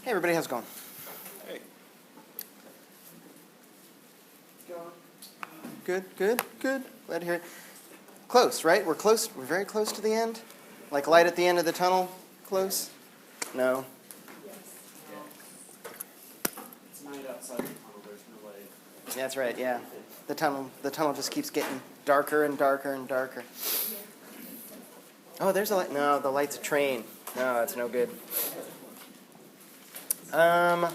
Hey everybody, how's it going? Hey. Good. Glad to hear it. Close, right? We're close. We're very close to the end. Like light at the end of the tunnel. Close? No. Yes. It's night outside the tunnel. There's no light. That's right. Yeah. The tunnel just keeps getting darker and darker and darker. Oh, there's a light. No, the light's a train. No, that's no good. A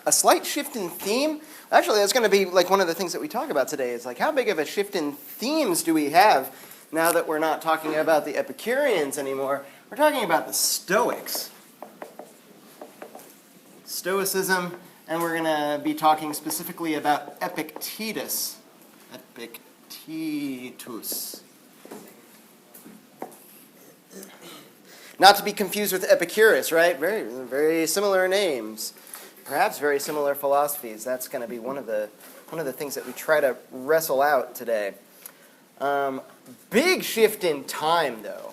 slight shift in theme. Actually, that's going to be like one of the things that we talk about today is like how big of a shift in themes do we have now that we're not talking about the Epicureans anymore. We're talking about the Stoics. Stoicism, and we're going to be talking specifically about Epictetus. Epictetus. Not to be confused with Epicurus, right? Very, very similar names. Perhaps very similar philosophies. That's going to be one of the things that we try to wrestle out today. Big shift in time, though,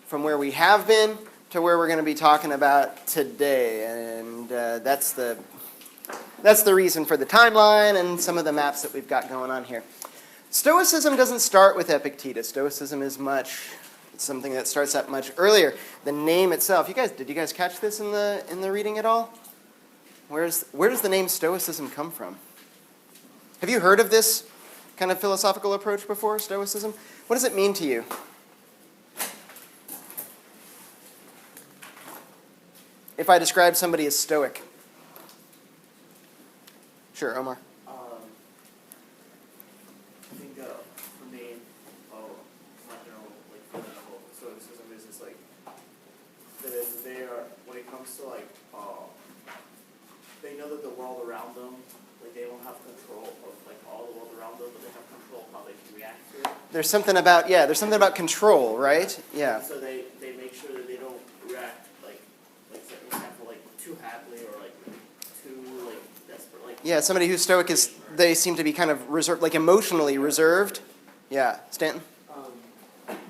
from where we have been to where we're going to be talking about today, and that's the reason for the timeline and some of the maps that we've got going on here. Stoicism doesn't start with Epictetus. Stoicism is something that starts up much earlier. The name itself. Did you guys catch this in the reading at all? Where does the name Stoicism come from? Have you heard of this kind of philosophical approach before, Stoicism? What does it mean to you? If I describe somebody as stoic. Sure, Omar. I think for me, not general like philosophical Stoicism is just like that they are when it comes to like they know that the world around them, like they don't have control of like all the world around them, but they have control of how they can react to it. There's something about control, right? Yeah. And so they make sure that they don't react like for example like too happily or like too like desperate like. Yeah, somebody who's stoic they seem to be kind of reserved, like emotionally reserved. Yeah, Stanton.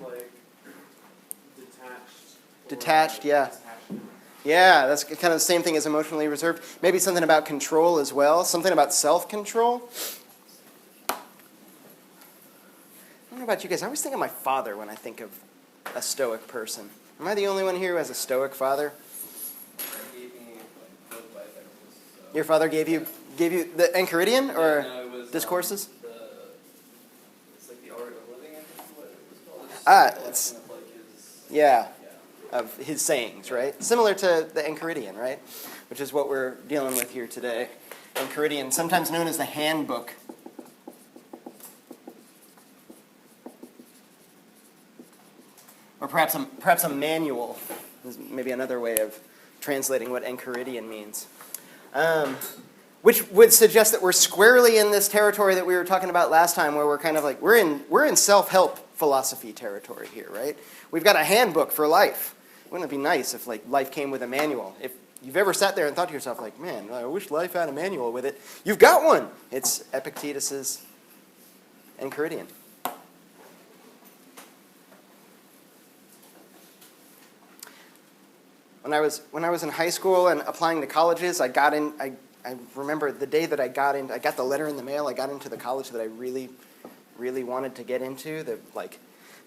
Like detached. Detached, yeah. Yeah, that's kind of the same thing as emotionally reserved. Maybe something about control as well. Something about self-control. I don't know about you guys. I always think of my father when I think of a stoic person. Am I the only one here who has a stoic father? Your father gave you the Enchiridion or Discourses? It's like the art of living, I think is what it was called. It's kind of like his, yeah. Of his sayings, right? Similar to the Enchiridion, right? Which is what we're dealing with here today. Enchiridion, sometimes known as the handbook. Or perhaps a manual is maybe another way of translating what Enchiridion means. Which would suggest that we're squarely in this territory that we were talking about last time, where we're kind of like we're in self-help philosophy territory here, right? We've got a handbook for life. Wouldn't it be nice if like life came with a manual? If you've ever sat there and thought to yourself like, man, I wish life had a manual with it. You've got one. It's Epictetus's Enchiridion. When I was in high school and applying to colleges, I remember the day that I got the letter in the mail. I got into the college that I really, really wanted to get into.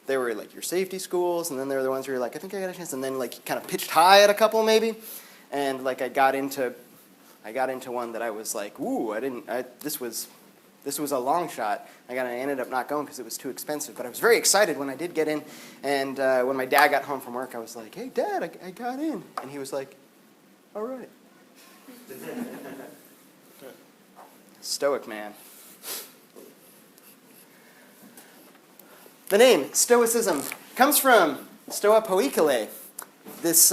They were like your safety schools, and then there were the ones where you're like, I think I got a chance, and then like kind of pitched high at a couple maybe, and like I got into one that I was like, ooh, this was a long shot. I ended up not going because it was too expensive, but I was very excited when I did get in, and when my dad got home from work, I was like, hey Dad, I got in, and he was like, all right. Stoic man. The name Stoicism comes from Stoa Poikile, this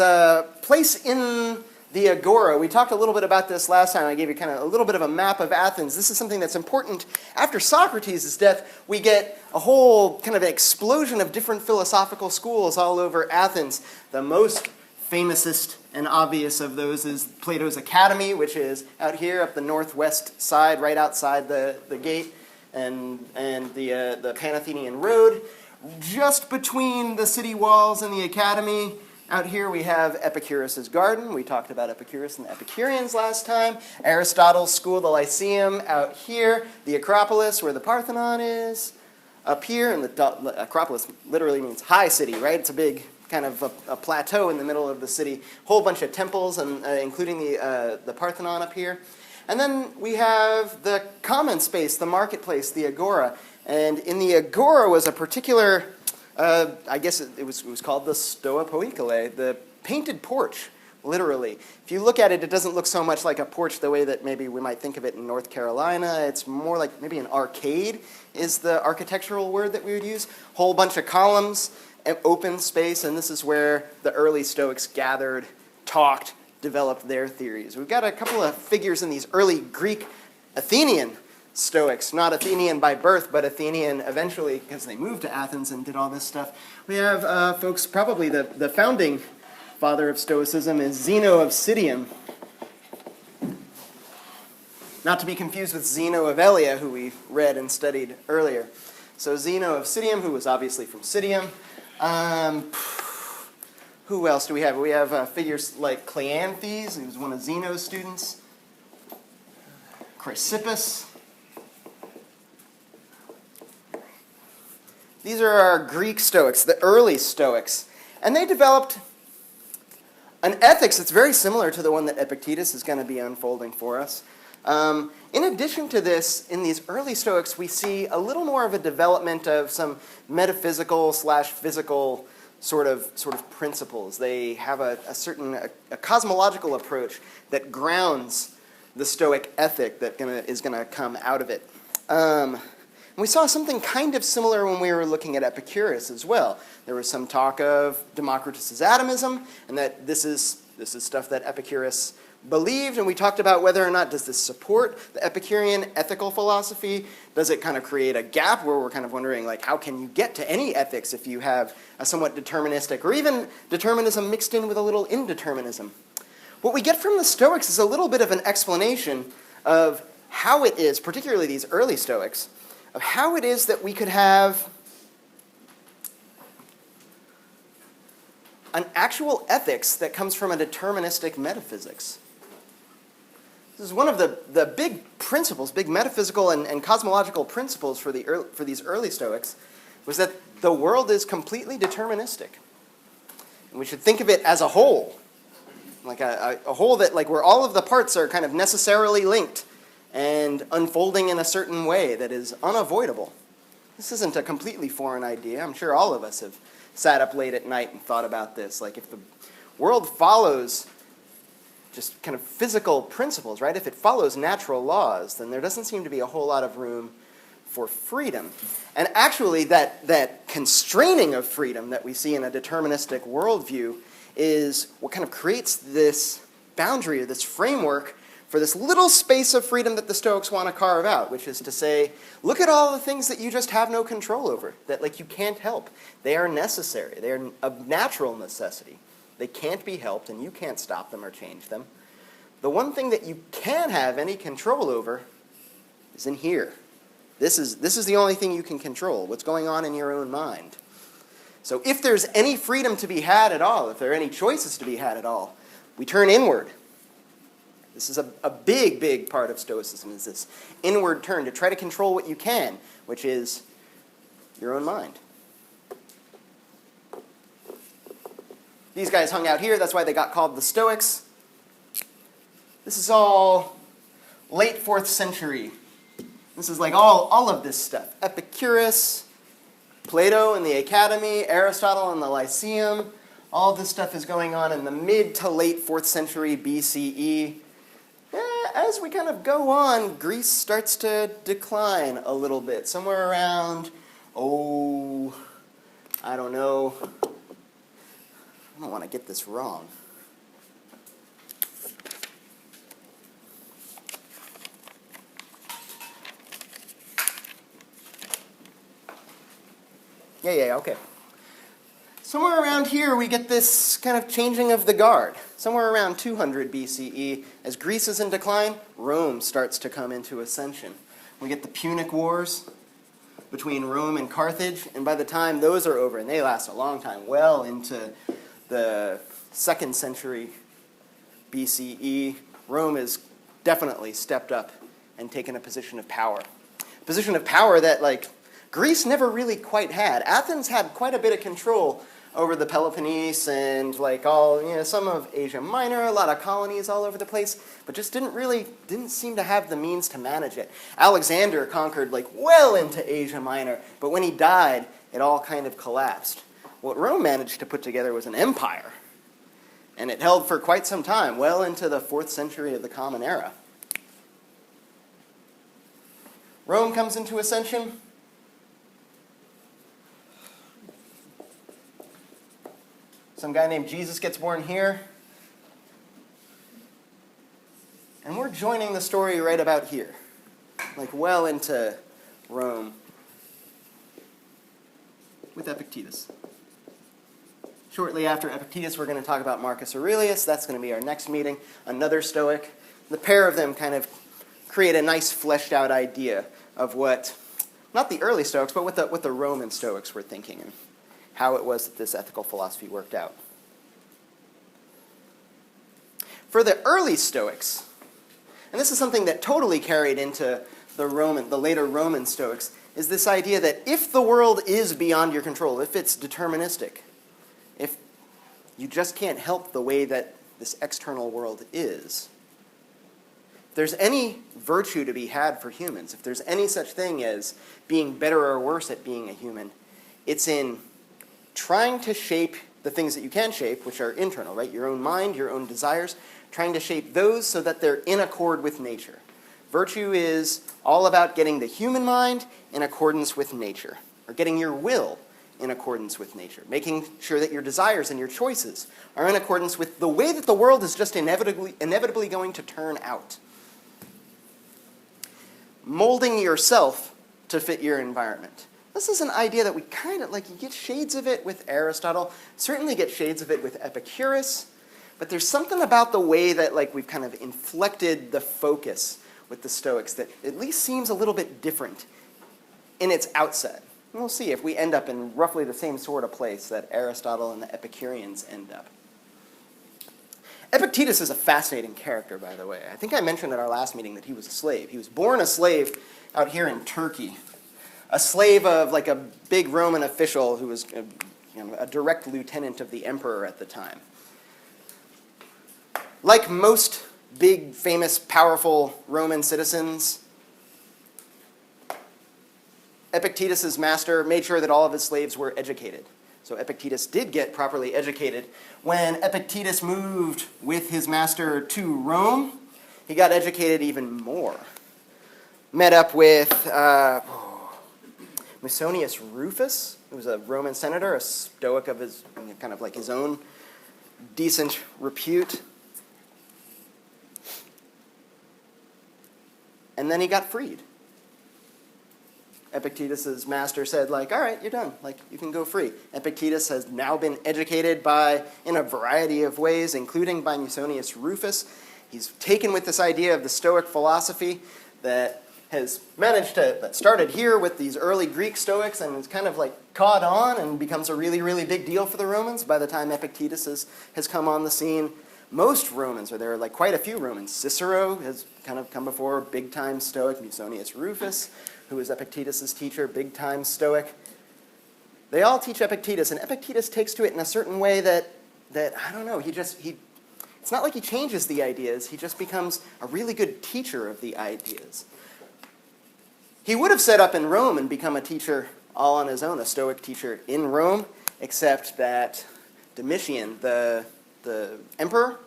place in the Agora. We talked a little bit about this last time. I gave you kind of a little bit of a map of Athens. This is something that's important. After Socrates' death, we get a whole kind of explosion of different philosophical schools all over Athens. The most famousest and obvious of those is Plato's Academy, which is out here up the northwest side, right outside the gate. And the Panathenian Road, just between the city walls and the academy, Out here we have Epicurus' garden. We talked about Epicurus and the Epicureans last time. Aristotle's school, the Lyceum, out here. The Acropolis, where the Parthenon is. Up here, and the Acropolis literally means high city, right? It's a big kind of a plateau in the middle of the city. Whole bunch of temples, and including the Parthenon up here. And then we have the common space, the marketplace, the agora. And in the agora was a particular, I guess it was called the Stoa Poikile, the painted porch, literally. If you look at it, it doesn't look so much like a porch the way that maybe we might think of it in North Carolina. It's more like maybe an arcade is the architectural word that we would use. Whole bunch of columns, open space, and this is where the early Stoics gathered, talked, developed their theories. We've got a couple of figures in these early Greek Athenian Stoics, not Athenian by birth, but Athenian eventually because they moved to Athens and did all this stuff. We have folks, probably the founding father of Stoicism is Zeno of Citium. Not to be confused with Zeno of Elea, who we read and studied earlier. So Zeno of Citium, who was obviously from Citium. Who else do we have? We have figures like Cleanthes, who was one of Zeno's students. Chrysippus. These are our Greek Stoics, the early Stoics. And they developed an ethics that's very similar to the one that Epictetus is going to be unfolding for us. In addition to this, in these early Stoics, we see a little more of a development of some metaphysical / physical sort of principles. They have a certain cosmological approach that grounds the Stoic ethic that is going to come out of it. We saw something kind of similar when we were looking at Epicurus as well. There was some talk of Democritus's atomism, and that this is stuff that Epicurus believed, and we talked about whether or not does this support the Epicurean ethical philosophy. Does it kind of create a gap where we're kind of wondering, like, how can you get to any ethics if you have a somewhat deterministic, or even determinism mixed in with a little indeterminism? What we get from the Stoics is a little bit of an explanation of how it is, particularly these early Stoics, of how it is that we could have an actual ethics that comes from a deterministic metaphysics. This is one of the big principles, big metaphysical and cosmological principles for these early Stoics, was that the world is completely deterministic. And we should think of it as a whole, like a whole that, like, where all of the parts are kind of necessarily linked and unfolding in a certain way that is unavoidable. This isn't a completely foreign idea. I'm sure all of us have sat up late at night and thought about this. Like, if the world follows just kind of physical principles, right? If it follows natural laws, then there doesn't seem to be a whole lot of room for freedom. And actually, that constraining of freedom that we see in a deterministic worldview is what kind of creates this boundary, or this framework for this little space of freedom that the Stoics want to carve out, which is to say, look at all the things that you just have no control over, that, like, you can't help. They are necessary. They are of natural necessity. They can't be helped, and you can't stop them or change them. The one thing that you can have any control over is in here. This is the only thing you can control, what's going on in your own mind. So if there's any freedom to be had at all, if there are any choices to be had at all, we turn inward. This is a big, big part of Stoicism, is this inward turn to try to control what you can, which is your own mind. These guys hung out here. That's why they got called the Stoics. This is all late 4th century. This is like all of this stuff. Epicurus, Plato in the Academy, Aristotle in the Lyceum. All this stuff is going on in the mid to late 4th century BCE. As we kind of go on, Greece starts to decline a little bit. Somewhere around, I don't know. I don't want to get this wrong. Yeah, okay. Somewhere around here, we get this kind of changing of the guard. Somewhere around 200 BCE, as Greece is in decline, Rome starts to come into ascension. We get the Punic Wars between Rome and Carthage, and by the time those are over, and they last a long time, well into the 2nd century BCE, Rome has definitely stepped up and taken a position of power. A position of power that, like, Greece never really quite had. Athens had quite a bit of control over the Peloponnese and, like, all, some of Asia Minor, a lot of colonies all over the place, but just didn't seem to have the means to manage it. Alexander conquered, like, well into Asia Minor, but when he died, it all kind of collapsed. What Rome managed to put together was an empire, and it held for quite some time, well into the 4th century of the Common Era. Rome comes into ascension. Some guy named Jesus gets born here. And we're joining the story right about here, like well into Rome, with Epictetus. Shortly after Epictetus, we're going to talk about Marcus Aurelius. That's going to be our next meeting, another Stoic. The pair of them kind of create a nice fleshed out idea of what, not the early Stoics, but what the Roman Stoics were thinking and how it was that this ethical philosophy worked out. For the early Stoics, and this is something that totally carried into the later Roman Stoics, is this idea that if the world is beyond your control, if it's deterministic, if you just can't help the way that this external world is, if there's any virtue to be had for humans, if there's any such thing as being better or worse at being a human, it's in trying to shape the things that you can shape, which are internal, right? Your own mind, your own desires, trying to shape those so that they're in accord with nature. Virtue is all about getting the human mind in accordance with nature, or getting your will in accordance with nature, making sure that your desires and your choices are in accordance with the way that the world is just inevitably going to turn out. Molding yourself to fit your environment. This is an idea that we kind of, like, you get shades of it with Aristotle, certainly get shades of it with Epicurus, but there's something about the way that, like, we've kind of inflected the focus with the Stoics that at least seems a little bit different in its outset. And we'll see if we end up in roughly the same sort of place that Aristotle and the Epicureans end up. Epictetus is a fascinating character, by the way. I think I mentioned at our last meeting that he was a slave. He was born a slave out here in Turkey. A slave of, like, a big Roman official who was a direct lieutenant of the emperor at the time. Like most big, famous, powerful Roman citizens, Epictetus' master made sure that all of his slaves were educated. So Epictetus did get properly educated. When Epictetus moved with his master to Rome, he got educated even more. Met up with Musonius Rufus, who was a Roman senator, a Stoic of his, kind of like his own decent repute. And then he got freed. Epictetus' master said, like, all right, you're done. Like, you can go free. Epictetus has now been educated in a variety of ways, including by Musonius Rufus. He's taken with this idea of the Stoic philosophy that started here with these early Greek Stoics and has kind of, like, caught on and becomes a really, really big deal for the Romans by the time Epictetus has come on the scene. Most Romans, or there are, like, quite a few Romans. Cicero has kind of come before, big-time Stoic. Musonius Rufus, who is Epictetus' teacher, big-time Stoic. They all teach Epictetus, and Epictetus takes to it in a certain way that I don't know, it's not like he changes the ideas, he just becomes a really good teacher of the ideas. He would have set up in Rome and become a teacher all on his own, a Stoic teacher in Rome, except that Domitian, the emperor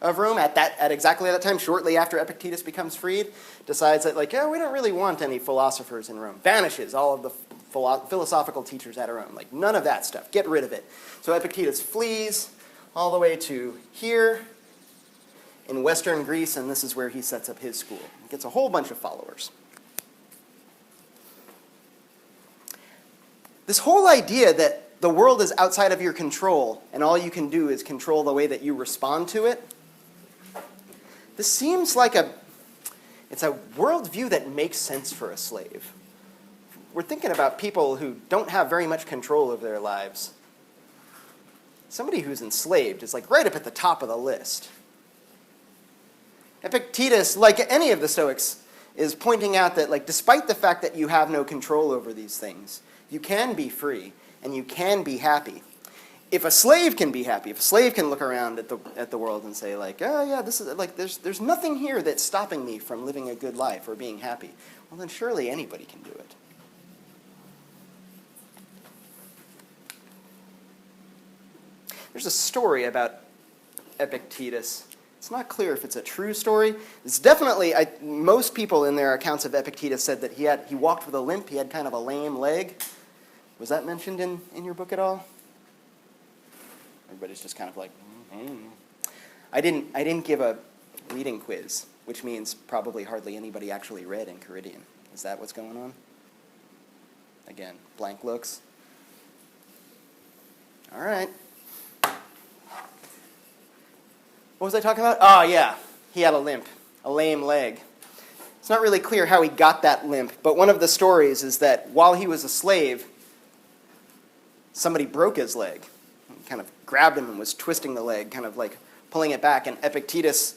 of Rome, at exactly that time, shortly after Epictetus becomes freed, decides that, like, we don't really want any philosophers in Rome. Banishes all of the philosophical teachers out of Rome. Like, none of that stuff. Get rid of it. So Epictetus flees all the way to here in western Greece, and this is where he sets up his school. He gets a whole bunch of followers. This whole idea that the world is outside of your control, and all you can do is control the way that you respond to it, this seems like it's a worldview that makes sense for a slave. We're thinking about people who don't have very much control over their lives. It somebody who's enslaved is like right up at the top of the list. Epictetus, like any of the Stoics, is pointing out that like despite the fact that you have no control over these things, you can be free and you can be happy. If a slave can be happy, if a slave can look around at the world and say like, oh yeah, this is like there's nothing here that's stopping me from living a good life or being happy, well then surely anybody can do it. There's a story about Epictetus. It's not clear if it's a true story. It's definitely, most people in their accounts of Epictetus said that he walked with a limp, he had kind of a lame leg. Was that mentioned in your book at all? Everybody's just kind of like, I didn't give a reading quiz, which means probably hardly anybody actually read Enchiridion. Is that what's going on? Again, blank looks. All right. What was I talking about? Oh, yeah. He had a limp, a lame leg. It's not really clear how he got that limp, but one of the stories is that while he was a slave, somebody broke his leg. Kind of grabbed him and was twisting the leg, kind of like pulling it back, and Epictetus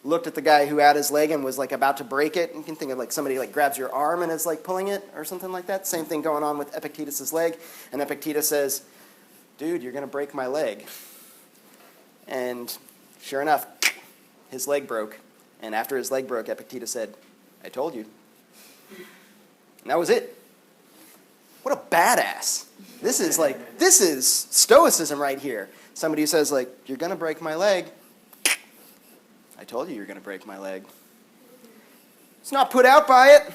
looked at the guy who had his leg and was like about to break it. You can think of like somebody like grabs your arm and is like pulling it or something like that. Same thing going on with Epictetus's leg. And Epictetus says, dude, you're going to break my leg. And sure enough, his leg broke. And after his leg broke, Epictetus said, I told you. And that was it. What a badass. This is Stoicism right here. Somebody who says like, you're going to break my leg. I told you you're going to break my leg. It's not put out by it.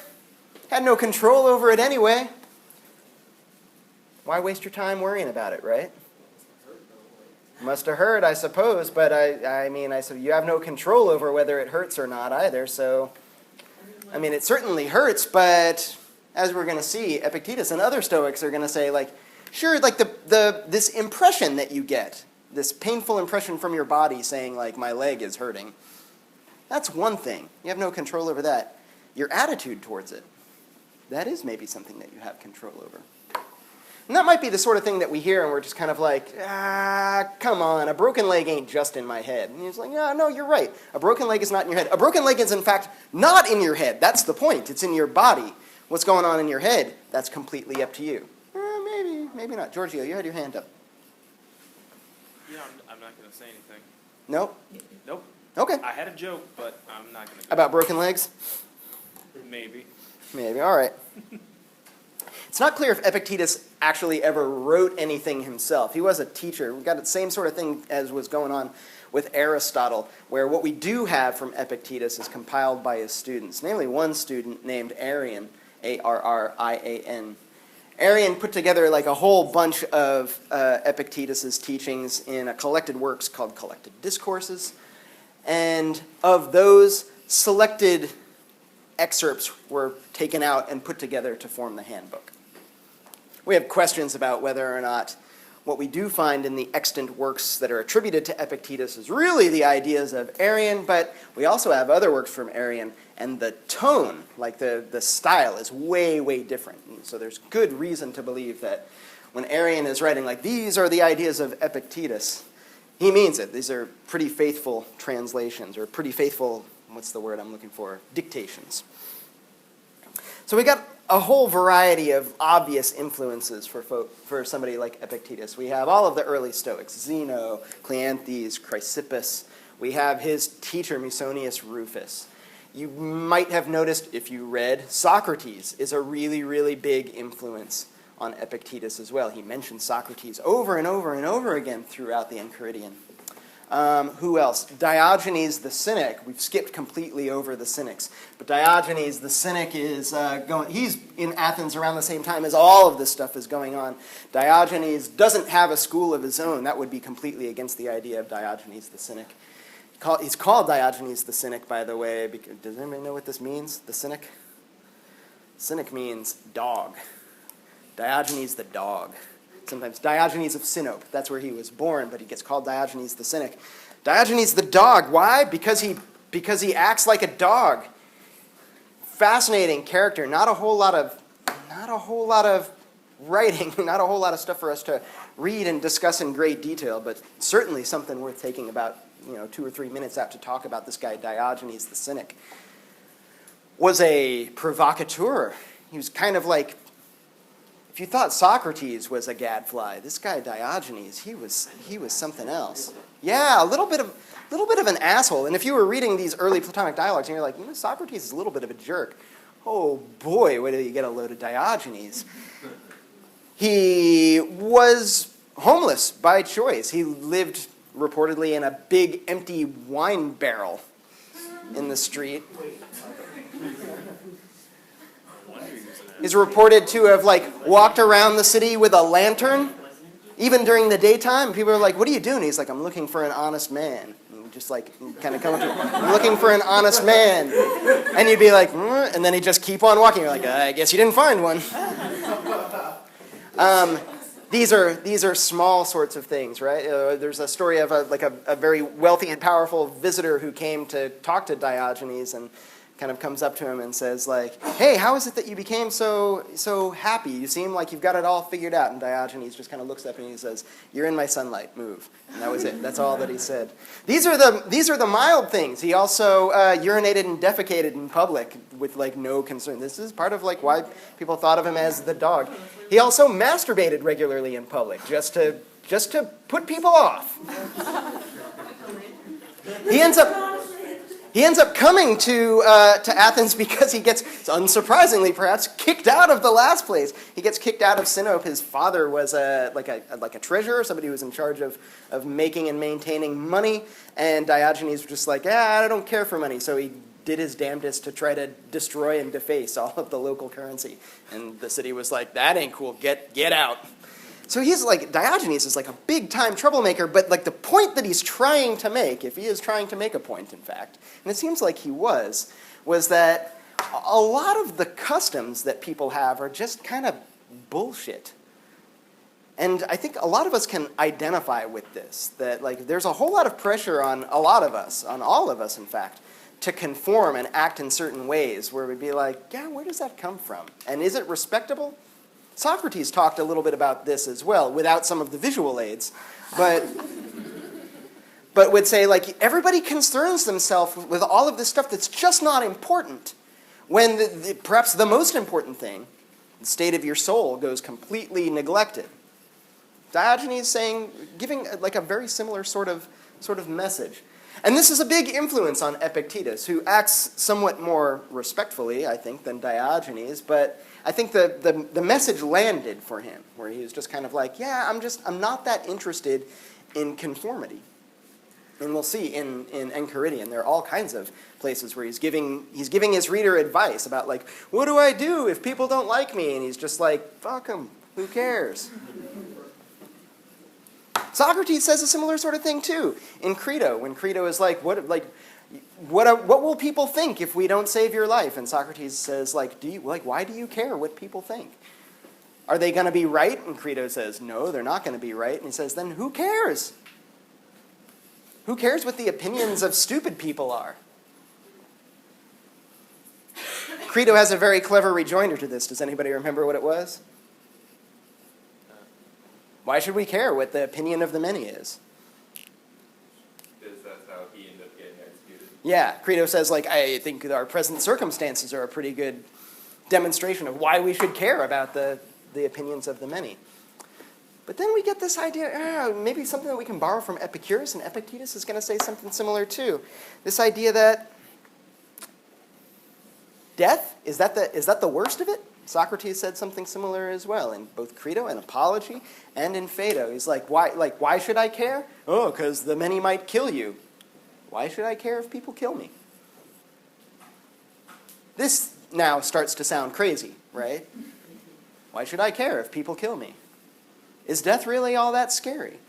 Had no control over it anyway. Why waste your time worrying about it, right? Must have hurt, I suppose, but I mean, you have no control over whether it hurts or not either, so, I mean, it certainly hurts, but as we're going to see, Epictetus and other Stoics are going to say, like, sure, like this impression that you get, this painful impression from your body saying, like, my leg is hurting, that's one thing. You have no control over that. Your attitude towards it, that is maybe something that you have control over. And that might be the sort of thing that we hear and we're just kind of like, come on, a broken leg ain't just in my head. And he's like, yeah, no, you're right. A broken leg is not in your head. A broken leg is, in fact, not in your head. That's the point. It's in your body. What's going on in your head, that's completely up to you. Maybe not. Giorgio, you had your hand up. Yeah, I'm not going to say anything. Nope? Nope. Okay. I had a joke, but I'm not going to. About broken legs? Maybe. Maybe. All right. It's not clear if Epictetus actually ever wrote anything himself. He was a teacher. We've got the same sort of thing as was going on with Aristotle, where what we do have from Epictetus is compiled by his students, namely one student named Arian, Arrian. Arian put together like a whole bunch of Epictetus's teachings in a collected works called Collected Discourses, and of those, selected excerpts were taken out and put together to form the handbook. We have questions about whether or not what we do find in the extant works that are attributed to Epictetus is really the ideas of Arian, but we also have other works from Arian, and the tone, like the style, is way, way different. And so there's good reason to believe that when Arian is writing, like, these are the ideas of Epictetus, he means it. These are pretty faithful translations, or pretty faithful, what's the word I'm looking for, dictations. So we got a whole variety of obvious influences for somebody like Epictetus. We have all of the early Stoics, Zeno, Cleanthes, Chrysippus. We have his teacher, Musonius Rufus. You might have noticed, if you read, Socrates is a really, really big influence on Epictetus as well. He mentions Socrates over and over and over again throughout the Enchiridion. Who else? Diogenes the Cynic. We've skipped completely over the Cynics. But Diogenes the Cynic is he's in Athens around the same time as all of this stuff is going on. Diogenes doesn't have a school of his own. That would be completely against the idea of Diogenes the Cynic. He's called Diogenes the Cynic, by the way. Does anybody know what this means, the Cynic? Cynic means dog. Diogenes the dog. Sometimes Diogenes of Sinope, that's where he was born, but he gets called Diogenes the Cynic. Diogenes the dog, why? Because he acts like a dog. Fascinating character, not a whole lot of writing. Not a whole lot of stuff for us to read and discuss in great detail, but certainly something worth taking about 2 or 3 minutes out to talk about. This guy Diogenes the Cynic was a provocateur. He was kind of like, if you thought Socrates was a gadfly, this guy Diogenes, he was something else. Yeah, a little bit of an asshole. And if you were reading these early Platonic dialogues and you're like, Socrates is a little bit of a jerk. Oh boy, wait till you get a load of Diogenes. He was homeless by choice. He lived reportedly in a big empty wine barrel in the street. He's reported to have walked around the city with a lantern, even during the daytime. People are like, "What are you doing?" He's like, "I'm looking for an honest man." And just kind of come up to him, "I'm looking for an honest man," and you'd be like, and then he'd just keep on walking. You're like, "I guess you didn't find one." These are small sorts of things, right? There's a story of a very wealthy and powerful visitor who came to talk to Diogenes and kind of comes up to him and says "Hey, how is it that you became so happy? You seem like you've got it all figured out." And Diogenes just kind of looks up and he says, "You're in my sunlight, move." And that was it. That's all that he said. These are the mild things. He also urinated and defecated in public with no concern. This is part of why people thought of him as the dog. He also masturbated regularly in public just to put people off. He ends up coming to Athens because he gets, unsurprisingly perhaps, kicked out of the last place. He gets kicked out of Sinope. His father was a treasurer, somebody who was in charge of making and maintaining money. And Diogenes was just I don't care for money. So he did his damnedest to try to destroy and deface all of the local currency. And the city was like, "That ain't cool. Get out." So he's Diogenes is a big-time troublemaker, but the point that he's trying to make, if he is trying to make a point, in fact, and it seems like he was that a lot of the customs that people have are just kind of bullshit. And I think a lot of us can identify with this, that there's a whole lot of pressure on a lot of us, on all of us, in fact, to conform and act in certain ways where we'd be yeah, where does that come from? And is it respectable? Socrates talked a little bit about this as well, without some of the visual aids, but would say everybody concerns themselves with all of this stuff that's just not important, when perhaps the most important thing, the state of your soul, goes completely neglected. Diogenes giving a very similar sort of message. And this is a big influence on Epictetus, who acts somewhat more respectfully, I think, than Diogenes, but I think the message landed for him, where he was just kind of yeah, I'm not that interested in conformity. And we'll see in Enchiridion, there are all kinds of places where he's giving his reader advice about what do I do if people don't like me? And he's just fuck them, who cares? Socrates says a similar sort of thing too in Crito, when Crito is what will people think if we don't save your life? And Socrates says why do you care what people think? Are they going to be right? And Crito says, no, they're not going to be right. And he says, then who cares? Who cares what the opinions of stupid people are? Crito has a very clever rejoinder to this. Does anybody remember what it was? Why should we care what the opinion of the many is? Because that's how he ended up getting executed. Yeah, Crito says, I think our present circumstances are a pretty good demonstration of why we should care about the opinions of the many. But then we get this idea, maybe something that we can borrow from Epicurus, and Epictetus is going to say something similar too. This idea that death, is that the worst of it? Socrates said something similar as well in both Crito and Apology and in Phaedo. He's why should I care? Oh, because the many might kill you. Why should I care if people kill me? This now starts to sound crazy, right? Why should I care if people kill me? Is death really all that scary?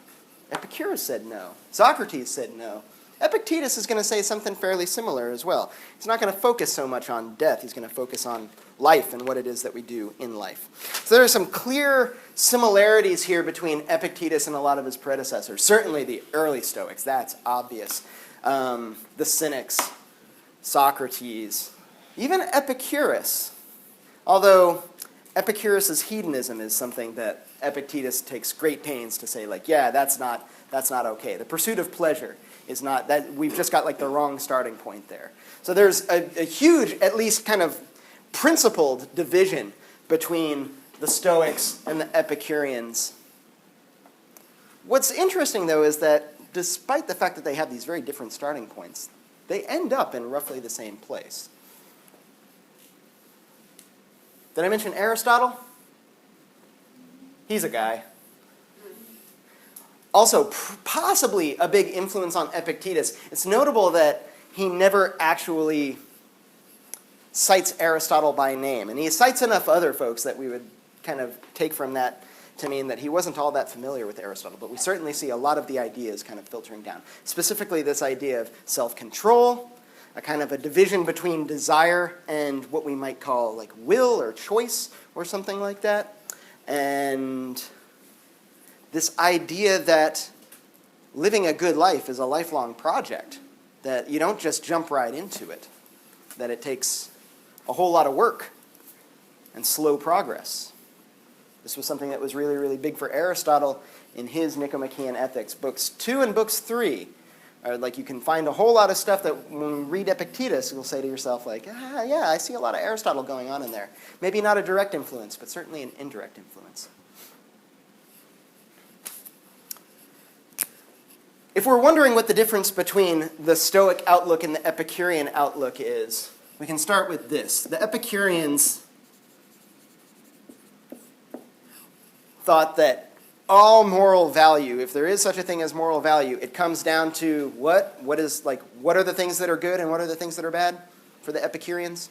Epicurus said no. Socrates said no. Epictetus is going to say something fairly similar as well. He's not going to focus so much on death. He's going to focus on life and what it is that we do in life. So there are some clear similarities here between Epictetus and a lot of his predecessors. Certainly the early Stoics, that's obvious. The Cynics, Socrates, even Epicurus. Although Epicurus's hedonism is something that Epictetus takes great pains to say, like, yeah, that's not okay. The pursuit of pleasure is not, that we've just got like the wrong starting point there. So there's a huge, at least kind of principled division between the Stoics and the Epicureans. What's interesting, though, is that despite the fact that they have these very different starting points, they end up in roughly the same place. Did I mention Aristotle? He's a guy. Also, possibly a big influence on Epictetus. It's notable that he never actually cites Aristotle by name. And he cites enough other folks that we would kind of take from that to mean that he wasn't all that familiar with Aristotle. But we certainly see a lot of the ideas kind of filtering down. Specifically, this idea of self-control, a kind of a division between desire and what we might call like will or choice or something like that. And this idea that living a good life is a lifelong project, that you don't just jump right into it, that it takes a whole lot of work and slow progress. This was something that was really, really big for Aristotle in his Nicomachean Ethics. Books 2 and books 3 are like, you can find a whole lot of stuff that when you read Epictetus, you'll say to yourself, like, yeah, I see a lot of Aristotle going on in there. Maybe not a direct influence, but certainly an indirect influence. If we're wondering what the difference between the Stoic outlook and the Epicurean outlook is, we can start with this. The Epicureans thought that all moral value, if there is such a thing as moral value, it comes down to what? What are the things that are good and what are the things that are bad for the Epicureans?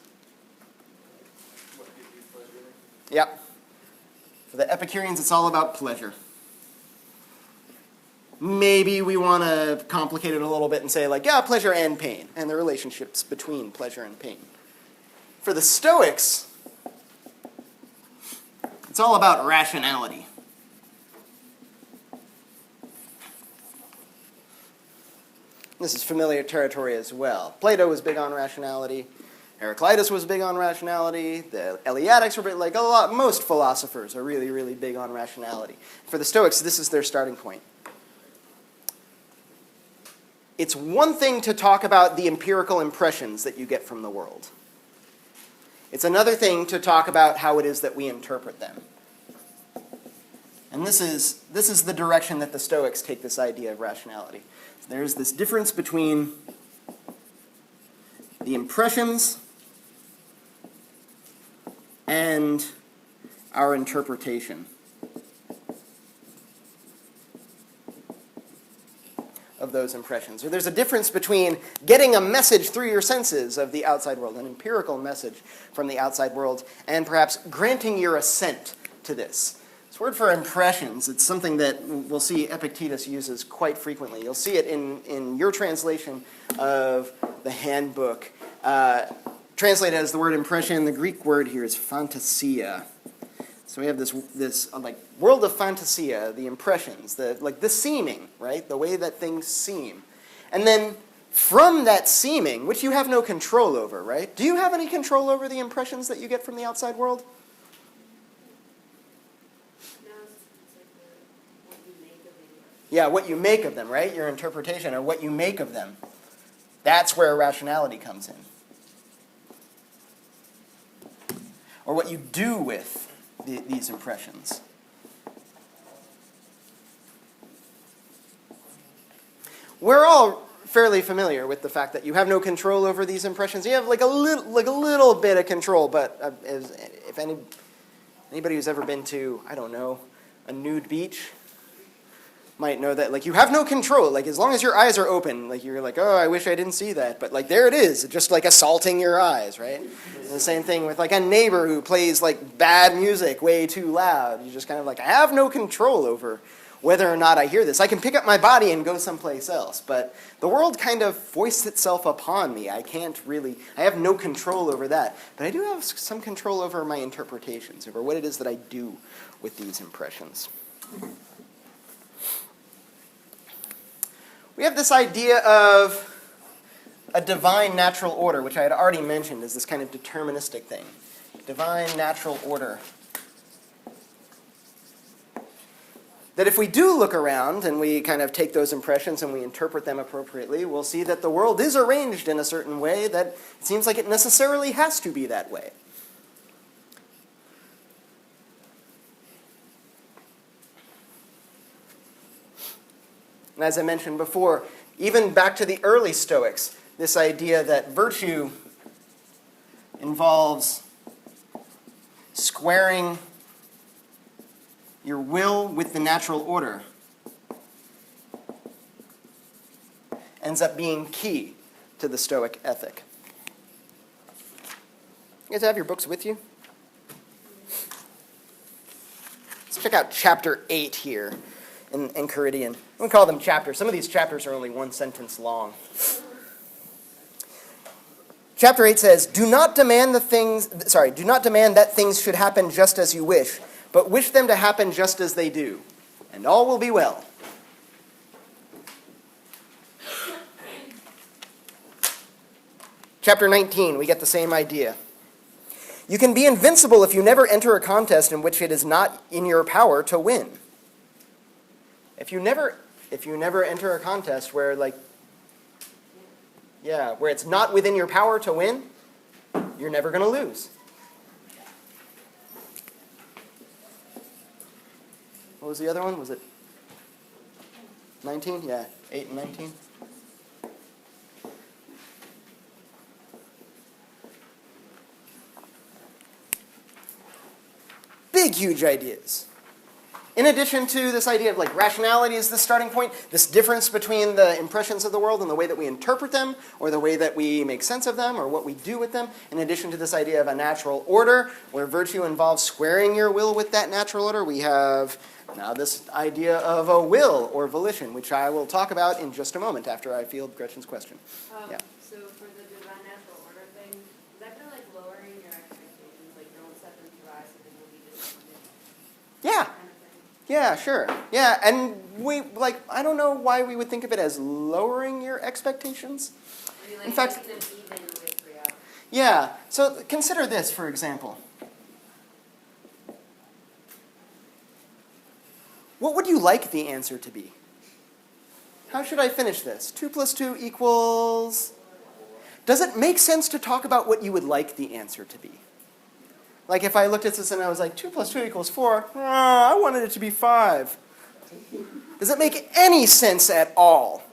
What gives you pleasure? Yep. For the Epicureans, it's all about pleasure. Maybe we want to complicate it a little bit and say, like, yeah, pleasure and pain, and the relationships between pleasure and pain. For the Stoics, it's all about rationality. This is familiar territory as well. Plato was big on rationality. Heraclitus was big on rationality. The Eleatics were big, like most philosophers are really, really big on rationality. For the Stoics, this is their starting point. It's one thing to talk about the empirical impressions that you get from the world. It's another thing to talk about how it is that we interpret them. And this is the direction that the Stoics take this idea of rationality. So there's this difference between the impressions and our interpretation of those impressions. Or there's a difference between getting a message through your senses of the outside world, an empirical message from the outside world, and perhaps granting your assent to this. This word for impressions, it's something that we'll see Epictetus uses quite frequently. You'll see it in your translation of the handbook. Translated as the word impression, the Greek word here is phantasia. So we have this like world of fantasia, the impressions, the seeming, right? The way that things seem. And then from that seeming, which you have no control over, right? Do you have any control over the impressions that you get from the outside world? No, it's like what you make of it. Yeah, what you make of them, right? Your interpretation, or what you make of them. That's where rationality comes in. Or what you do with these impressions. We're all fairly familiar with the fact that you have no control over these impressions. You have like a little bit of control, but if anybody who's ever been to, I don't know, a nude beach might know that, like, you have no control. Like, as long as your eyes are open, like, you're like, oh, I wish I didn't see that. But, like, there it is, just, like, assaulting your eyes, right? And the same thing with, like, a neighbor who plays, like, bad music way too loud. You're just kind of like, I have no control over whether or not I hear this. I can pick up my body and go someplace else. But the world kind of foists itself upon me. I have no control over that. But I do have some control over my interpretations, over what it is that I do with these impressions. We have this idea of a divine natural order, which I had already mentioned as this kind of deterministic thing. Divine natural order. that if we do look around and we kind of take those impressions and we interpret them appropriately, we'll see that the world is arranged in a certain way that it seems like it necessarily has to be that way. And as I mentioned before, even back to the early Stoics, this idea that virtue involves squaring your will with the natural order ends up being key to the Stoic ethic. You guys have your books with you? Let's check out chapter 8 here in Enchiridion. We call them chapters. Some of these chapters are only one sentence long. Chapter 8 says, do not demand that things should happen just as you wish, but wish them to happen just as they do, and all will be well. Chapter 19, we get the same idea. You can be invincible if you never enter a contest in which it is not in your power to win. If you never enter a contest where where it's not within your power to win, you're never going to lose. What was the other one? Was it 19? Yeah, 8 and 19. Big, huge ideas. In addition to this idea of rationality is the starting point, this difference between the impressions of the world and the way that we interpret them, or the way that we make sense of them, or what we do with them, in addition to this idea of a natural order, where virtue involves squaring your will with that natural order, we have now this idea of a will or volition, which I will talk about in just a moment after I field Gretchen's question. Yeah. So for the divine natural order thing, is that kind of lowering your expectations? Don't set them too high so then you'll be disappointed? Yeah. Kind of thing. Yeah, sure. Yeah, and I don't know why we would think of it as lowering your expectations. Maybe In fact, making them even with reality. Yeah, so consider this, for example. What would you like the answer to be? How should I finish this? 2 plus 2 equals... Does it make sense to talk about what you would like the answer to be? If I looked at this and I was like, 2 plus 2 equals 4, I wanted it to be 5. Does it make any sense at all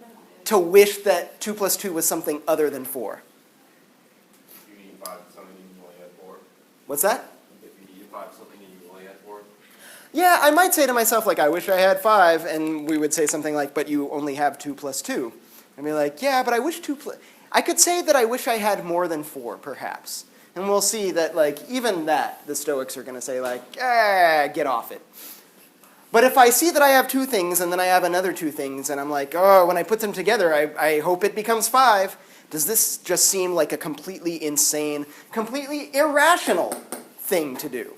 to wish that 2 plus 2 was something other than 4? If you need 5 something and you only had 4. What's that? If you need 5 something and you only had 4. Yeah, I might say to myself, I wish I had 5, and we would say something like, but you only have 2 plus 2. I'd be like, yeah, but I wish 2 plus... I could say that I wish I had more than 4, perhaps. And we'll see that, even that, the Stoics are going to say, get off it. But if I see that I have 2 things, and then I have another 2 things, and I'm like, oh, when I put them together, I hope it becomes 5, does this just seem like a completely insane, completely irrational thing to do?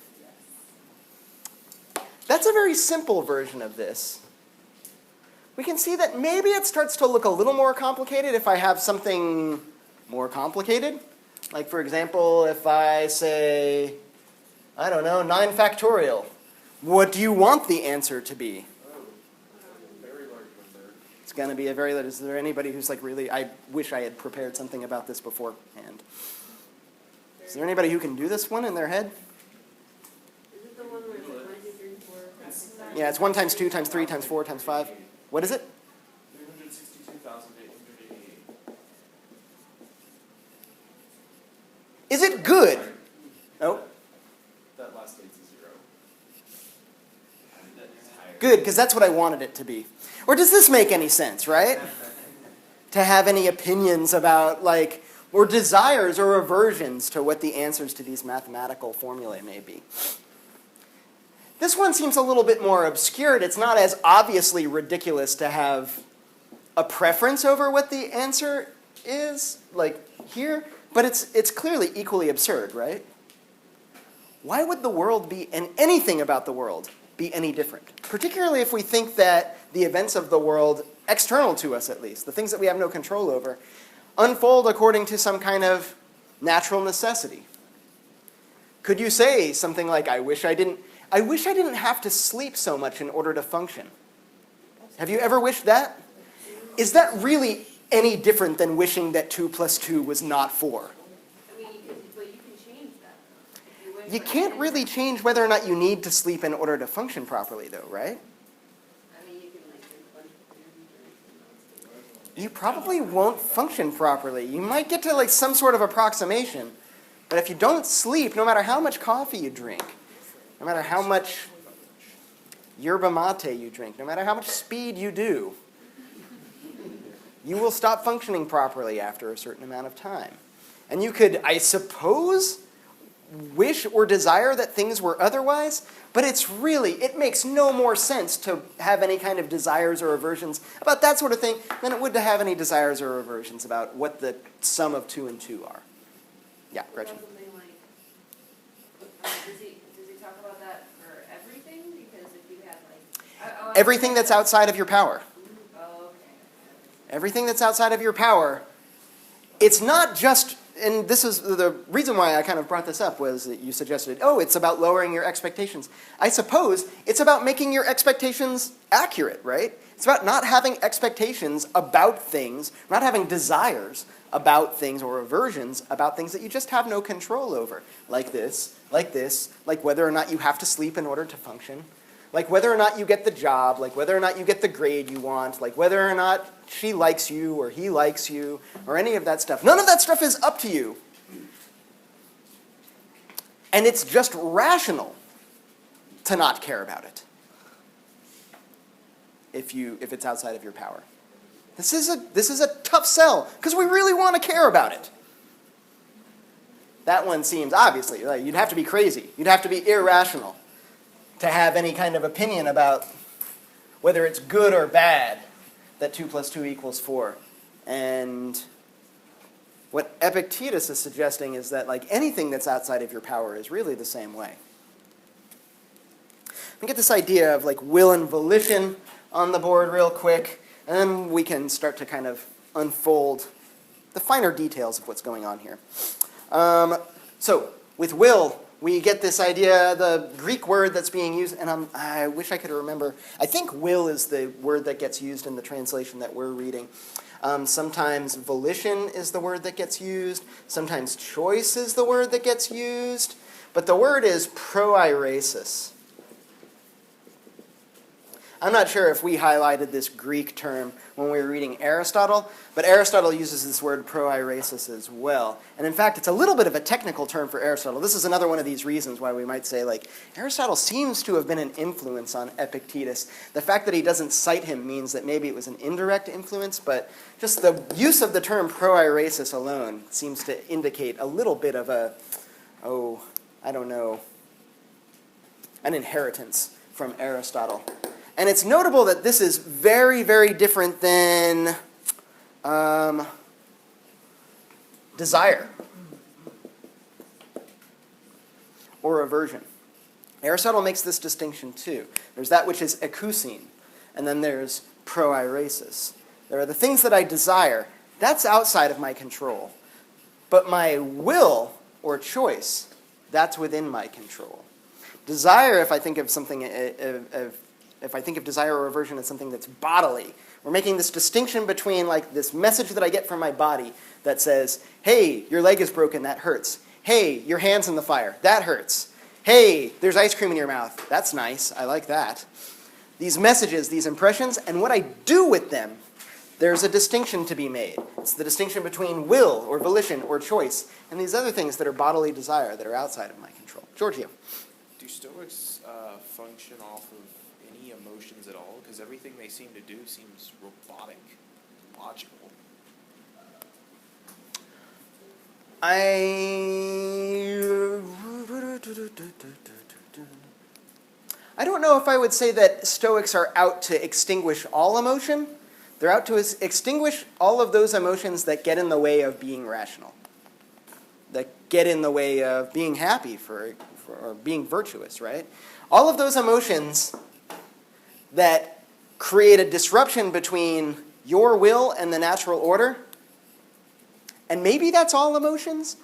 That's a very simple version of this. We can see that maybe it starts to look a little more complicated if I have something more complicated. For example, if I say, 9 factorial, what do you want the answer to be? Very large number. It's going to be a very large... Is there anybody who's really... I wish I had prepared something about this beforehand. Is there anybody who can do this one in their head? Is it the one where it's 1, 2, 3, 4? Yeah, it's 1 times 2 times 3 times 4 times 5. What is it? 362,888. Is it good? Oh, That last eight's a 0. good, because that's what I wanted it to be. Or does this make any sense, right? To have any opinions about, or desires or aversions to what the answers to these mathematical formulae may be. This one seems a little bit more obscured. It's not as obviously ridiculous to have a preference over what the answer is, here, but it's clearly equally absurd, right? Why would the world be, and anything about the world, be any different? Particularly if we think that the events of the world, external to us at least, the things that we have no control over, unfold according to some kind of natural necessity. Could you say something like, I wish I didn't... I wish I didn't have to sleep so much in order to function. Have you ever wished that? Is that really any different than wishing that 2 plus 2 was not 4? I mean, but you can change that. If you wish You for can't 10, really change whether or not you need to sleep in order to function properly, though, right? I mean, you can like drink a bunch of beer and drinks and not sleep. You probably won't function properly. You might get to like some sort of approximation, but if you don't sleep, no matter how much coffee you drink, no matter how much yerba mate you drink, no matter how much speed you do, you will stop functioning properly after a certain amount of time. And you could, I suppose, wish or desire that things were otherwise, but it makes no more sense to have any kind of desires or aversions about that sort of thing than it would to have any desires or aversions about what the sum of 2 and 2 are. Yeah, What Gretchen. about something like, does he talk about that for everything? Because if you had like... Everything that's outside of your power. Oh, okay. Everything that's outside of your power, it's not just, and this is the reason why I kind of brought this up was that you suggested, it's about lowering your expectations. I suppose it's about making your expectations accurate, right? It's about not having expectations about things, not having desires about things or aversions about things that you just have no control over, like this, like whether or not you have to sleep in order to function, like whether or not you get the job, like whether or not you get the grade you want, like whether or not she likes you or he likes you, or any of that stuff. None of that stuff is up to you. And it's just rational to not care about it if it's outside of your power. This is a tough sell, because we really want to care about it. That one seems, obviously, like, you'd have to be crazy. You'd have to be irrational to have any kind of opinion about whether it's good or bad that 2 plus 2 equals 4. And what Epictetus is suggesting is that like anything that's outside of your power is really the same way. We get this idea of like will and volition on the board real quick, and then we can start to kind of unfold the finer details of what's going on here. So with will, we get this idea, the Greek word that's being used, and I wish I could remember. I think will is the word that gets used in the translation that we're reading. Sometimes volition is the word that gets used. Sometimes choice is the word that gets used. But the word is proairesis. I'm not sure if we highlighted this Greek term when we were reading Aristotle, but Aristotle uses this word proairesis as well. And in fact, it's a little bit of a technical term for Aristotle. This is another one of these reasons why we might say, like, Aristotle seems to have been an influence on Epictetus. The fact that he doesn't cite him means that maybe it was an indirect influence, but just the use of the term proairesis alone seems to indicate a little bit of an inheritance from Aristotle. And it's notable that this is very, very different than desire or aversion. Aristotle makes this distinction too. There's that which is ekousin, and then there's proairesis. There are the things that I desire. That's outside of my control. But my will or choice, that's within my control. Desire, if I think of something, if I think of desire or aversion as something that's bodily, we're making this distinction between like this message that I get from my body that says, hey, your leg is broken, that hurts. Hey, your hand's in the fire, that hurts. Hey, there's ice cream in your mouth, that's nice, I like that. These messages, these impressions, and what I do with them, there's a distinction to be made. It's the distinction between will or volition or choice and these other things that are bodily desire that are outside of my control. Giorgio. Do Stoics function off of any emotions at all? Because everything they seem to do seems robotic, logical. I don't know if I would say that Stoics are out to extinguish all emotion. They're out to extinguish all of those emotions that get in the way of being rational, that get in the way of being happy or being virtuous, right? All of those emotions that create a disruption between your will and the natural order. And maybe that's all emotions?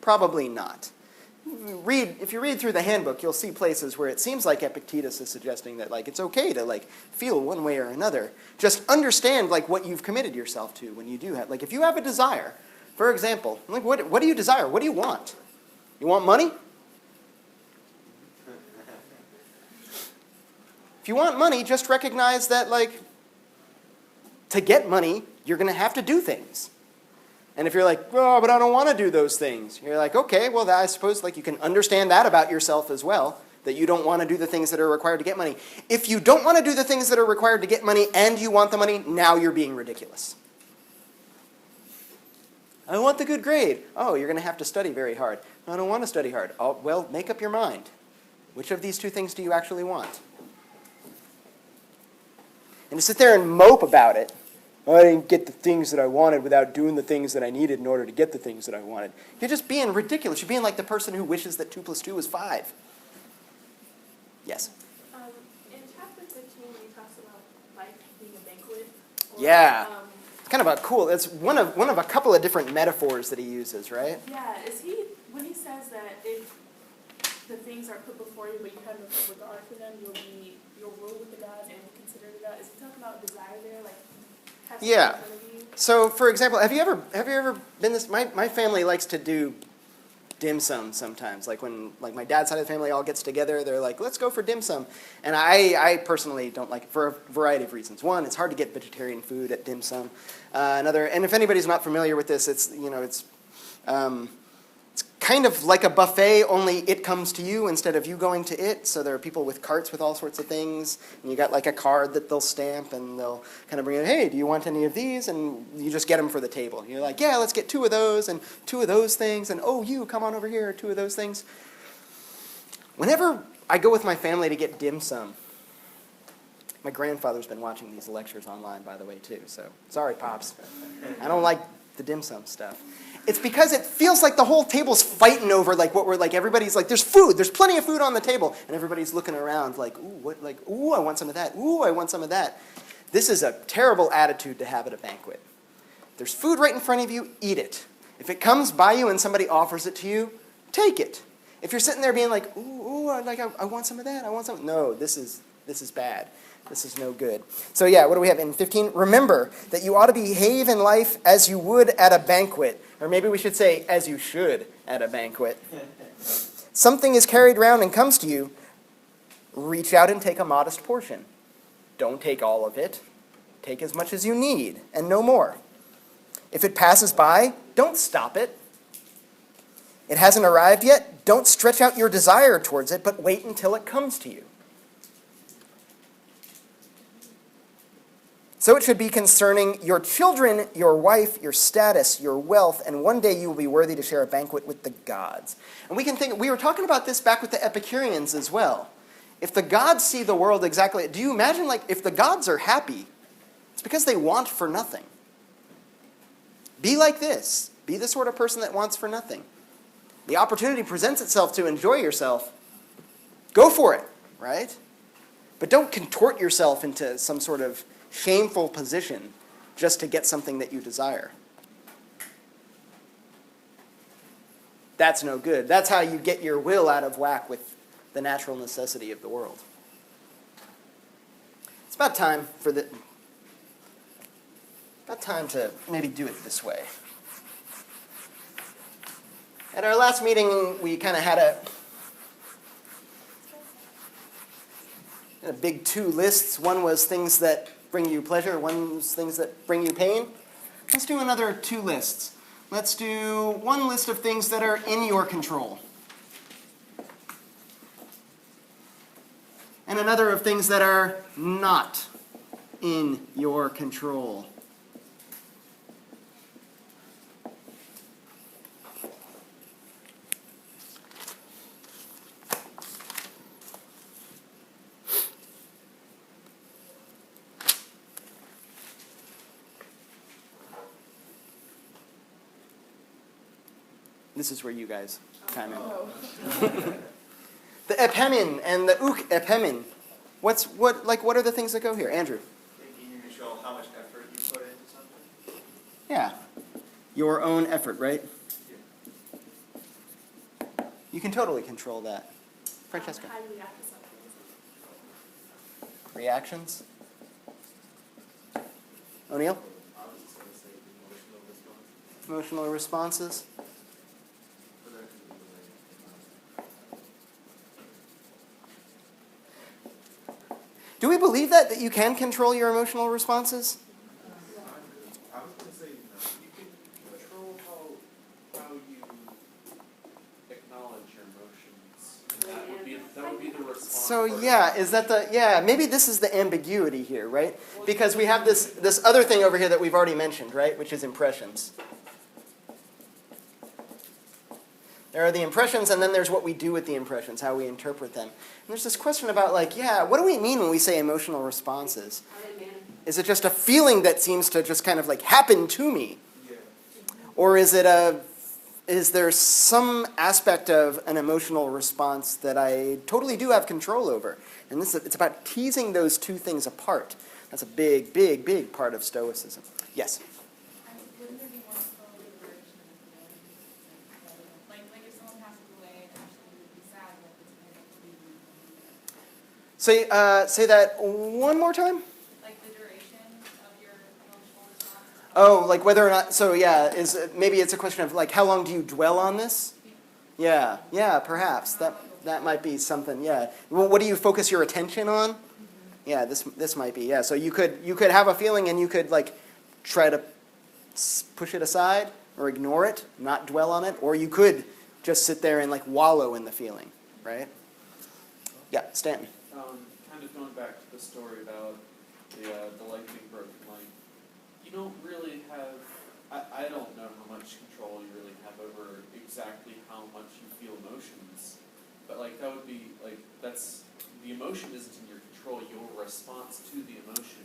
Probably not. if you read through the handbook, you'll see places where it seems like Epictetus is suggesting that like it's okay to like feel one way or another. Just understand like what you've committed yourself to when you do have, like if you have a desire, for example, like what do you desire? What do you want? You want money? If you want money, just recognize that like to get money, you're going to have to do things. And if you're like, oh, but I don't want to do those things, you're like, okay, well, I suppose like you can understand that about yourself as well, that you don't want to do the things that are required to get money. If you don't want to do the things that are required to get money and you want the money, now you're being ridiculous. I want the good grade. Oh, you're going to have to study very hard. I don't want to study hard. Oh, well, make up your mind. Which of these two things do you actually want? And to sit there and mope about it, I didn't get the things that I wanted without doing the things that I needed in order to get the things that I wanted. You're just being ridiculous. You're being like the person who wishes that 2 + 2 is 5. Yes? In chapter 15, when he talks about life being a banquet. Yeah. It's kind of a cool, it's one of a couple of different metaphors that he uses, right? Yeah, when he says that if the things are put before you, but you have no regard for them, you'll rule with the gods and consider the gods. Is he talking about desire there, like? Yeah. So, for example, have you ever been this? My family likes to do dim sum sometimes. Like when my dad's side of the family all gets together, they're like, let's go for dim sum. And I personally don't like it for a variety of reasons. One, it's hard to get vegetarian food at dim sum. Another, and if anybody's not familiar with this, it's kind of like a buffet, only it comes to you instead of you going to it. So there are people with carts with all sorts of things, and you got like a card that they'll stamp, and they'll kind of bring in, hey, do you want any of these? And you just get them for the table. You're like, yeah, let's get 2 of those, and 2 of those things, and oh, you, come on over here, 2 of those things. Whenever I go with my family to get dim sum, my grandfather's been watching these lectures online, by the way, too, so sorry, Pops. I don't like the dim sum stuff. It's because it feels like the whole table's fighting over like what we're like. Everybody's like, there's food, there's plenty of food on the table, and everybody's looking around like, ooh, what? Like, ooh, I want some of that. Ooh, I want some of that. This is a terrible attitude to have at a banquet. There's food right in front of you, eat it. If it comes by you and somebody offers it to you, take it. If you're sitting there being like, ooh, I want some of that. I want some. No, this is bad. This is no good. So yeah, what do we have in 15? Remember that you ought to behave in life as you would at a banquet. Or maybe we should say, as you should at a banquet. Something is carried round and comes to you. Reach out and take a modest portion. Don't take all of it. Take as much as you need, and no more. If it passes by, don't stop it. It hasn't arrived yet. Don't stretch out your desire towards it, but wait until it comes to you. So it should be concerning your children, your wife, your status, your wealth, and one day you will be worthy to share a banquet with the gods. And we were talking about this back with the Epicureans as well. If the gods see the world exactly, do you imagine like if the gods are happy, it's because they want for nothing. Be like this. Be the sort of person that wants for nothing. The opportunity presents itself to enjoy yourself. Go for it, right? But don't contort yourself into some sort of shameful position just to get something that you desire. That's no good. That's how you get your will out of whack with the natural necessity of the world. It's about time to maybe do it this way. At our last meeting, we kind of had a big 2 lists. One was things that bring you pleasure, one was things that bring you pain. Let's do another 2 lists. Let's do 1 list of things that are in your control. And another of things that are not in your control. This is where you guys chime in. The epemin and the uk epemin. What are the things that go here? Andrew? Taking you control how much effort you put into something. Yeah. Your own effort, right? Yeah. You can totally control that. Francesca. How do we react to something? Reactions? O'Neill? I was just gonna say emotional response. Emotional responses? But that could be related. Do we believe that you can control your emotional responses? I was gonna say, you can control how you acknowledge your emotions. And that would be the response. So yeah, is that maybe this is the ambiguity here, right? Because we have this other thing over here that we've already mentioned, right? Which is impressions. There are the impressions, and then there's what we do with the impressions, how we interpret them. And there's this question about what do we mean when we say emotional responses? Is it just a feeling that seems to just kind of happen to me? Yeah. Or is there some aspect of an emotional response that I totally do have control over? And it's about teasing those two things apart. That's a big, big, big part of Stoicism. Yes? Wouldn't there be one total liberation of the feeling? Like if someone passes away and actually you would be sad, but it's kind of Say that one more time? like the duration of your emotional response. Oh, whether or not, maybe it's a question of how long do you dwell on this? Yeah, perhaps. That might be something, yeah. Well, what do you focus your attention on? Yeah, this might be, yeah. So you could have a feeling and you could try to push it aside or ignore it, not dwell on it, or you could just sit there and wallow in the feeling, right? Yeah, Stanton. Kind of going back to the story about the leg being broken, you don't really have, I don't know how much control you really have over exactly how much you feel emotions, but that would be, that's, the emotion isn't in your control, your response to the emotion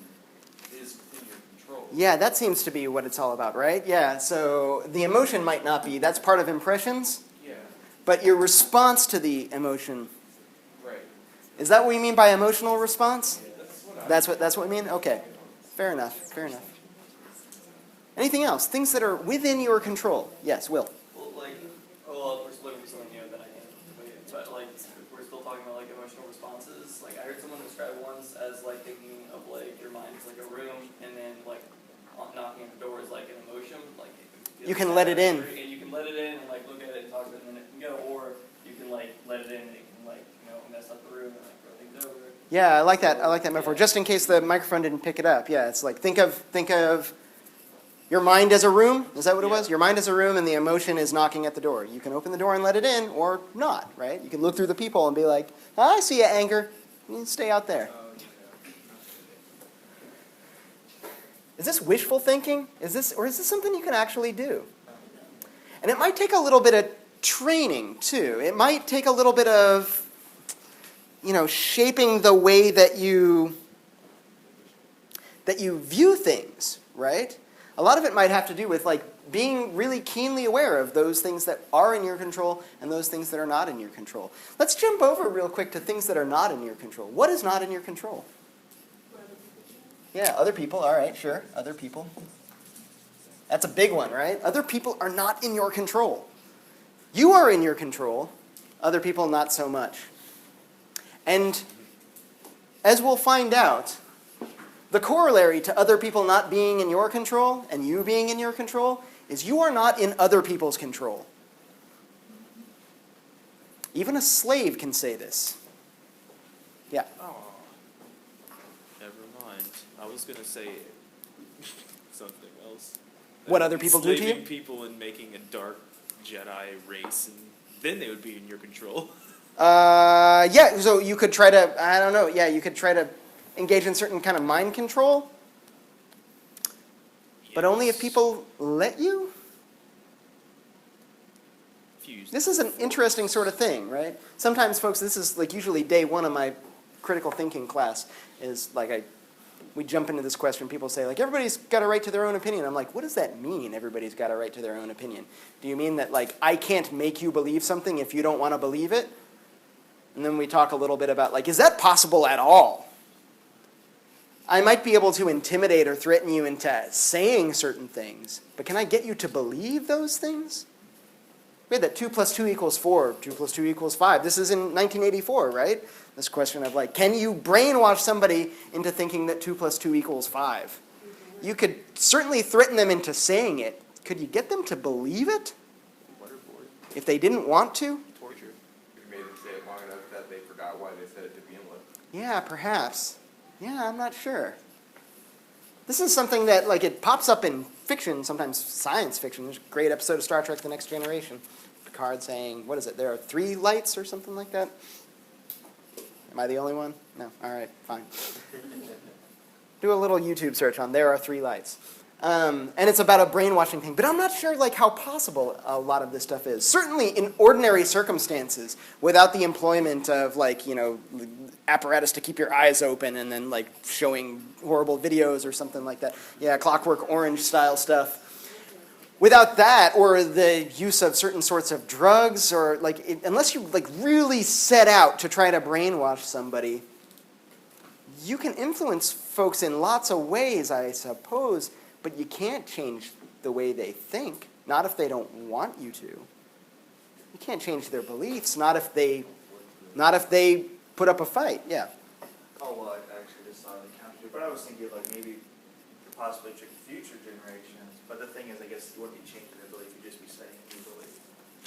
is within your control. Yeah, that seems to be what it's all about, right? Yeah, so the emotion might not be, that's part of impressions, Yeah, but your response to the emotion, right. is that what we mean by emotional response? That's what That's what we mean? Okay. Fair enough. Anything else? Things that are within your control. Yes, Will. Well, we're still looking for something new that I can, but we're still talking about emotional responses. I heard someone describe once as thinking of your mind as a room, and then knocking at the door is an emotion. You can let it in. And you can let it in and look at it and talk about it, and then it can go, or you can let it in and it can mess up the room and throw things over. Yeah, I like that metaphor. Just in case the microphone didn't pick it up. Yeah, it's think of your mind as a room. Is that what it was? Your mind as a room and the emotion is knocking at the door. You can open the door and let it in or not, right? You can look through the people and be like, I see you, anger. You stay out there. Is this wishful thinking? Is this something you can actually do? And it might take a little bit of training, too. It might take a little bit of shaping the way that you view things, right? A lot of it might have to do with being really keenly aware of those things that are in your control and those things that are not in your control. Let's jump over real quick to things that are not in your control. What is not in your control? Yeah, other people. All right, sure. Other people. That's a big one, right? Other people are not in your control. You are in your control. Other people, not so much. And as we'll find out, the corollary to other people not being in your control and you being in your control is you are not in other people's control. Even a slave can say this. Yeah. Oh, never mind. I was going to say something else. What other people do to you? Enslaving people and making a dark Jedi race, and then they would be in your control. Yeah, so you could try to, you could try to engage in certain kind of mind control, but only if people let you? This is an interesting sort of thing, right? Sometimes, folks, this is usually day one of my critical thinking class is we jump into this question, people say everybody's got a right to their own opinion. I'm like, what does that mean, everybody's got a right to their own opinion? Do you mean that I can't make you believe something if you don't want to believe it? And then we talk a little bit about is that possible at all? I might be able to intimidate or threaten you into saying certain things, but can I get you to believe those things? We had that 2 + 2 = 4, 2 + 2 = 5. This is in 1984, right? This question of like, can you brainwash somebody into thinking that 2 + 2 = 5? You could certainly threaten them into saying it. Could you get them to believe it Waterboard. if they didn't want to? Torture. You made them say it long enough that they forgot why they said it to begin with. Yeah, perhaps. Yeah, I'm not sure. This is something that, like, it pops up in fiction, sometimes science fiction. There's a great episode of Star Trek: The Next Generation. Picard saying, what is it, there are 3 lights or something like that? Am I the only one? No? All right, fine. Do a little YouTube search on there are 3 lights. And it's about a brainwashing thing. But I'm not sure like how possible a lot of this stuff is. Certainly in ordinary circumstances, without the employment of like, you know, apparatus to keep your eyes open and then like showing horrible videos or something like that. Yeah, Clockwork Orange style stuff. Without that, or the use of certain sorts of drugs, or like, unless you like really set out to try to brainwash somebody, you can influence folks in lots of ways, I suppose, but you can't change the way they think. Not if they don't want you to. You can't change their beliefs. Not if they put up a fight. Yeah. Oh, well, I actually just saw the counter, but I was thinking like maybe possibly trick future generations. But the thing is, I guess you wouldn't be changing their belief, you'd just be saying you believe.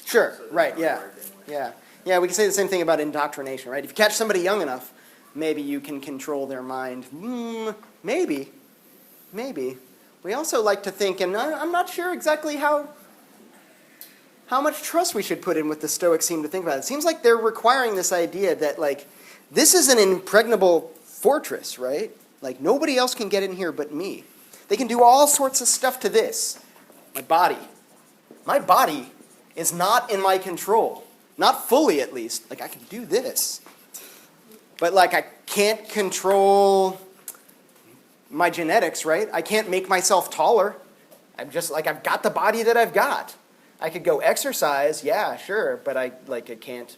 Sure. So Right. that's Yeah. not hard anyway. Yeah. Yeah. We can say the same thing about indoctrination, right? If you catch somebody young enough, maybe you can control their mind. Maybe. Maybe. We also like to think, and I'm not sure exactly how much trust we should put in what the Stoics seem to think about. It seems like they're requiring this idea that, like, this is an impregnable fortress, right? Like, nobody else can get in here but me. They can do all sorts of stuff to this. My body. My body is not in my control. Not fully, at least. Like, I can do this. But, like, I can't control my genetics, right? I can't make myself taller. I'm just, like, I've got the body that I've got. I could go exercise, yeah, sure, but I can't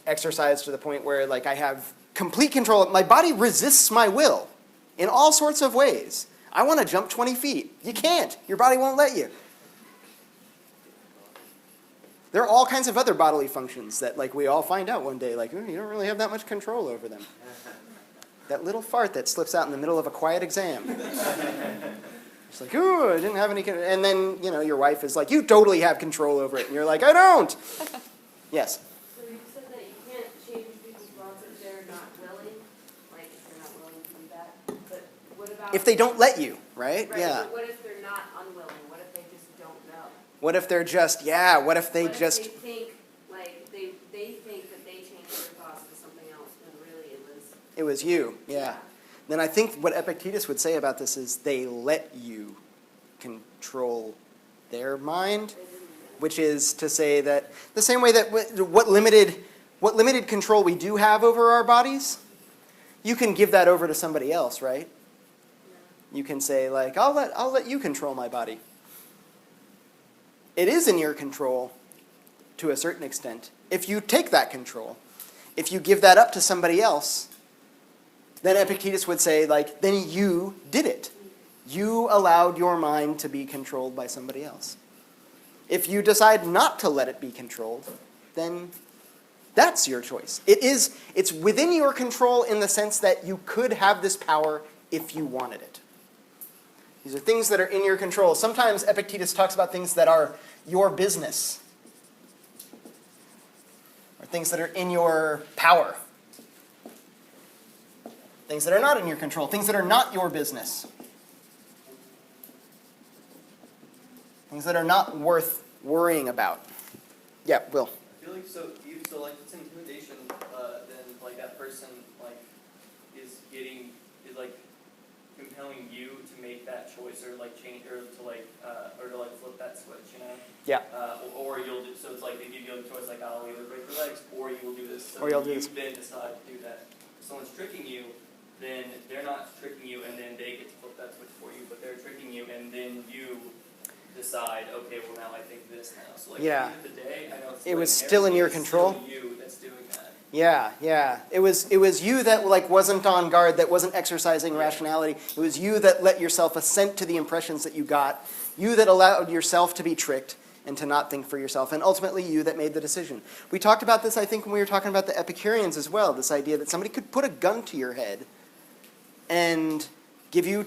exercise to the point where, like, I have complete control. My body resists my will in all sorts of ways. I want to jump 20 feet. You can't. Your body won't let you. There are all kinds of other bodily functions that, like, we all find out one day, like, you don't really have that much control over them. That little fart that slips out in the middle of a quiet exam. It's like, ooh, I didn't have any control. And then, you know, your wife is like, you totally have control over it. And you're like, I don't. Yes? So you said that you can't change people's thoughts if they're not willing, like if they're not willing to do that. But what about If they don't let you, right? Right, Yeah. but what if they're not unwilling? What if they just don't know? What if they're just, yeah, what if they What just, if they think like they think that they changed their thoughts to something else when really it was you, yeah. Then I think what Epictetus would say about this is they let you control their mind, they didn't know. which is to say that the same way that what limited control we do have over our bodies, you can give that over to somebody else, right? You can say, like, I'll let you control my body. It is in your control to a certain extent. If you take that control, if you give that up to somebody else, then Epictetus would say, like, then you did it. You allowed your mind to be controlled by somebody else. If you decide not to let it be controlled, then that's your choice. It's within your control in the sense that you could have this power if you wanted it. These are things that are in your control. Sometimes Epictetus talks about things that are your business, or things that are in your power. Things that are not in your control, things that are not your business. Things that are not worth worrying about. Yeah, Will. I feel like so like it's intimidation, then like that person like is like compelling you to make that choice or like change or to like flip that switch, you know? Yeah. Or you'll do so it's like they give you a choice like I'll either break your legs or you will do this. So Or you'll do you this. then decide to do that. If someone's tricking you, then they're not tricking you and then they get to flip that switch for you, but they're tricking you and then you decide, okay, well now I think this now. So like Yeah. at the end of the day, I know it's It like was still in your it's control? Still you that's doing that. Yeah. It was you that like wasn't on guard, that wasn't exercising rationality. It was you that let yourself assent to the impressions that you got. You that allowed yourself to be tricked. and to not think for yourself, and ultimately you that made the decision. We talked about this, I think, when we were talking about the Epicureans as well, this idea that somebody could put a gun to your head and give you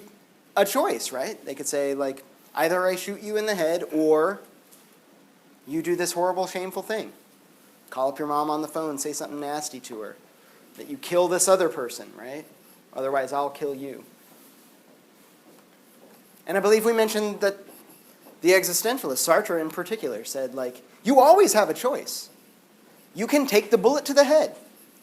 a choice, right? They could say, like, either I shoot you in the head or you do this horrible, shameful thing. Call up your mom on the phone, say something nasty to her. That you kill this other person, right? Otherwise, I'll kill you. And I believe we mentioned that the existentialist, Sartre in particular, said, like, you always have a choice. You can take the bullet to the head.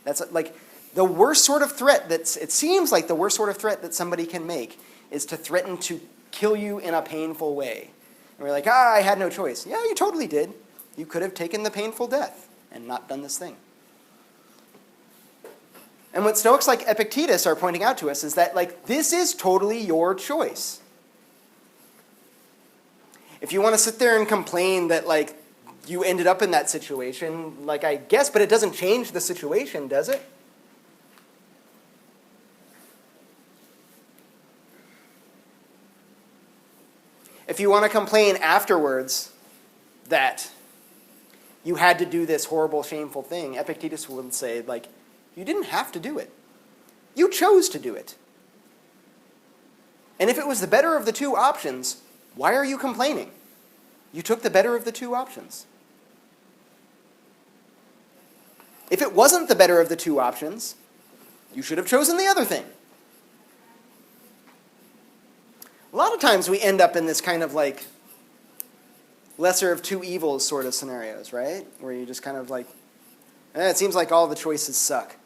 That's like the worst sort of threat it seems like the worst sort of threat that somebody can make is to threaten to kill you in a painful way. And we're like, I had no choice. Yeah, you totally did. You could have taken the painful death and not done this thing. And what Stoics like Epictetus are pointing out to us is that, like, this is totally your choice. If you want to sit there and complain that, like, you ended up in that situation, like, I guess, but it doesn't change the situation, does it? If you want to complain afterwards that you had to do this horrible, shameful thing, Epictetus would say, like, you didn't have to do it. You chose to do it. And if it was the better of the two options, why are you complaining? You took the better of the two options. If it wasn't the better of the two options, you should have chosen the other thing. A lot of times we end up in this kind of like lesser of two evils sort of scenarios, right? Where you just kind of like, it seems like all the choices suck.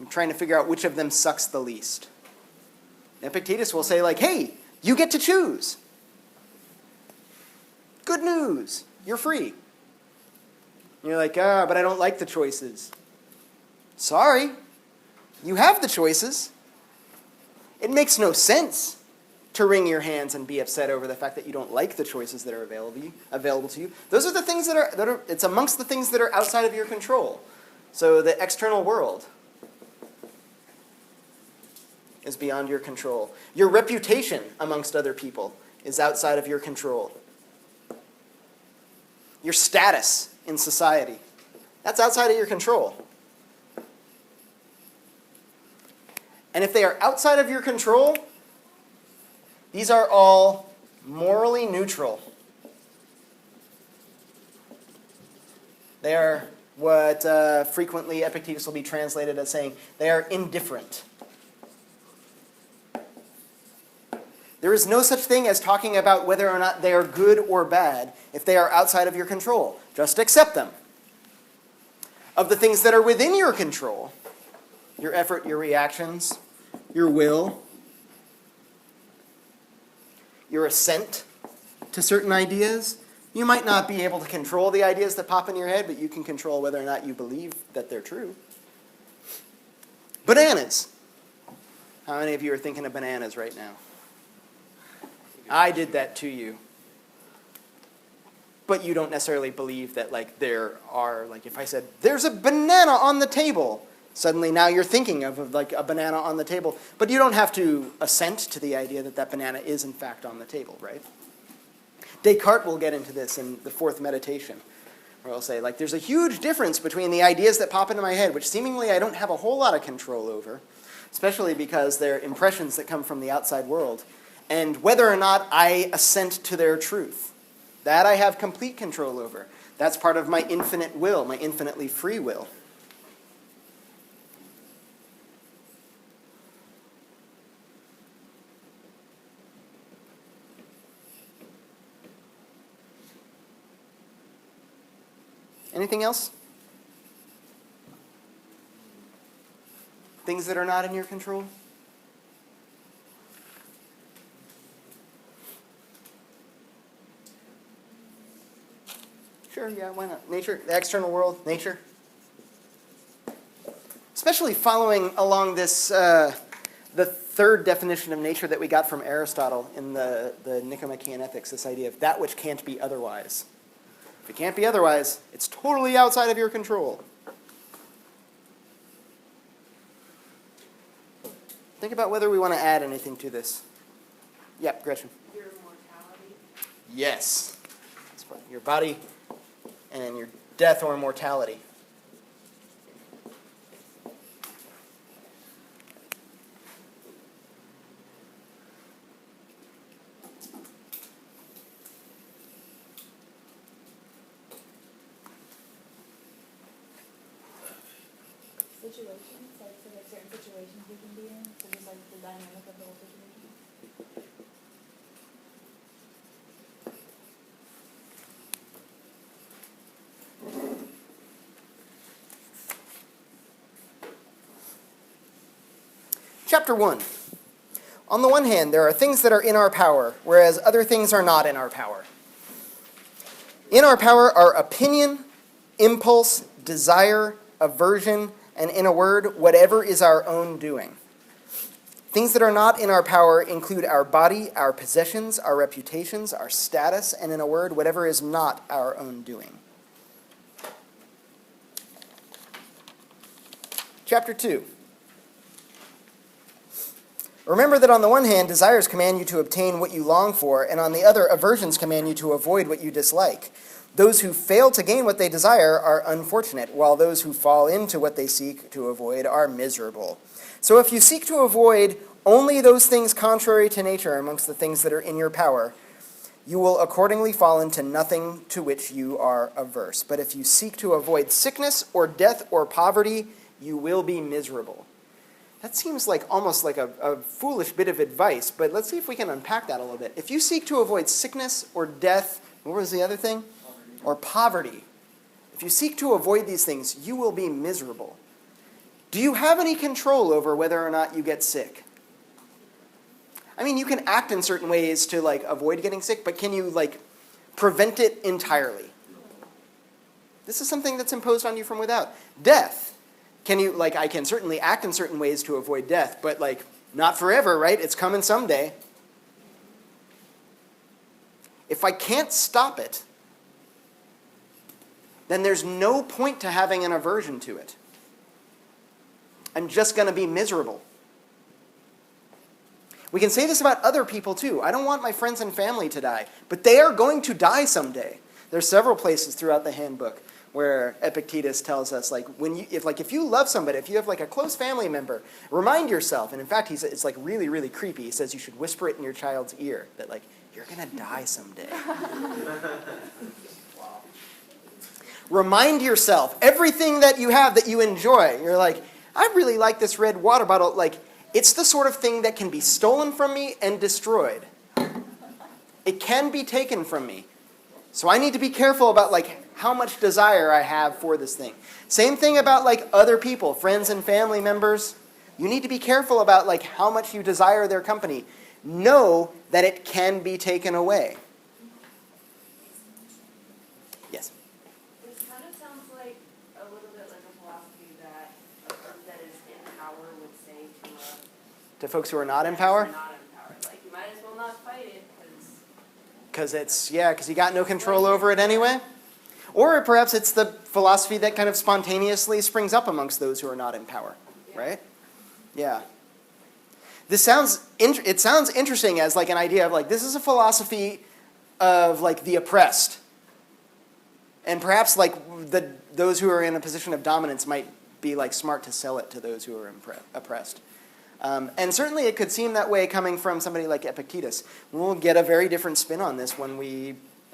I'm trying to figure out which of them sucks the least. Epictetus will say, like, hey, you get to choose. Good news. You're free. And you're like, but I don't like the choices. Sorry. You have the choices. It makes no sense to wring your hands and be upset over the fact that you don't like the choices that are available to you. Those are the things that are it's amongst the things that are outside of your control. So the external world is beyond your control. Your reputation amongst other people is outside of your control. Your status in society, that's outside of your control. And if they are outside of your control, these are all morally neutral. They are what frequently Epictetus will be translated as saying, they are indifferent. There is no such thing as talking about whether or not they are good or bad if they are outside of your control. Just accept them. Of the things that are within your control, your effort, your reactions, your will, your assent to certain ideas, you might not be able to control the ideas that pop in your head, but you can control whether or not you believe that they're true. Bananas. How many of you are thinking of bananas right now? I did that to you. But you don't necessarily believe that, like, there are, like, if I said, there's a banana on the table, suddenly now you're thinking of like a banana on the table. But you don't have to assent to the idea that that banana is in fact on the table, right? Descartes will get into this in the fourth meditation, where he'll say, like, there's a huge difference between the ideas that pop into my head, which seemingly I don't have a whole lot of control over, especially because they're impressions that come from the outside world, and whether or not I assent to their truth. That I have complete control over. That's part of my infinite will, my infinitely free will. Anything else? Things that are not in your control? Sure, yeah, why not? Nature, the external world, nature. Especially following along this, the third definition of nature that we got from Aristotle in the Nicomachean Ethics, this idea of that which can't be otherwise. If it can't be otherwise, it's totally outside of your control. Think about whether we want to add anything to this. Yep, Gretchen. Your mortality. Yes. your body and your death or mortality. Situations, like so like certain situations we can be in, so just like the dynamic of the whole situation. Chapter 1. On the one hand, there are things that are in our power, whereas other things are not in our power. In our power are opinion, impulse, desire, aversion, and in a word, whatever is our own doing. Things that are not in our power include our body, our possessions, our reputations, our status, and in a word, whatever is not our own doing. Chapter 2. Remember that on the one hand, desires command you to obtain what you long for, and on the other, aversions command you to avoid what you dislike. Those who fail to gain what they desire are unfortunate, while those who fall into what they seek to avoid are miserable. So if you seek to avoid only those things contrary to nature amongst the things that are in your power, you will accordingly fall into nothing to which you are averse. But if you seek to avoid sickness or death or poverty, you will be miserable. That seems like almost like a foolish bit of advice, but let's see if we can unpack that a little bit. If you seek to avoid sickness or death, what was the other thing? Or poverty. If you seek to avoid these things, you will be miserable. Do you have any control over whether or not you get sick? I mean, you can act in certain ways to avoid getting sick, but can you prevent it entirely? This is something that's imposed on you from without. Death. Can you, I can certainly act in certain ways to avoid death, but not forever, right? It's coming someday. If I can't stop it, then there's no point to having an aversion to it. I'm just going to be miserable. We can say this about other people too. I don't want my friends and family to die, but they are going to die someday. There's several places throughout the handbook where Epictetus tells us, if you love somebody, if you have a close family member, remind yourself, and in fact, it's really, really creepy. He says you should whisper it in your child's ear, that you're going to die someday. Remind yourself, everything that you have that you enjoy, you're I really like this red water bottle, it's the sort of thing that can be stolen from me and destroyed. It can be taken from me. So I need to be careful about how much desire I have for this thing. Same thing about other people, friends and family members. You need to be careful about how much you desire their company. Know that it can be taken away. Yes. This kind of sounds like a little bit like a philosophy that a person that is in power would say To folks who are not in power? not in power. You might as well not fight it Because you got no control over it anyway. Or perhaps it's the philosophy that kind of spontaneously springs up amongst those who are not in power, right? Yeah. It sounds interesting as an idea of this is a philosophy of the oppressed. And perhaps those who are in a position of dominance might be smart to sell it to those who are oppressed. And certainly it could seem that way coming from somebody like Epictetus. We'll get a very different spin on this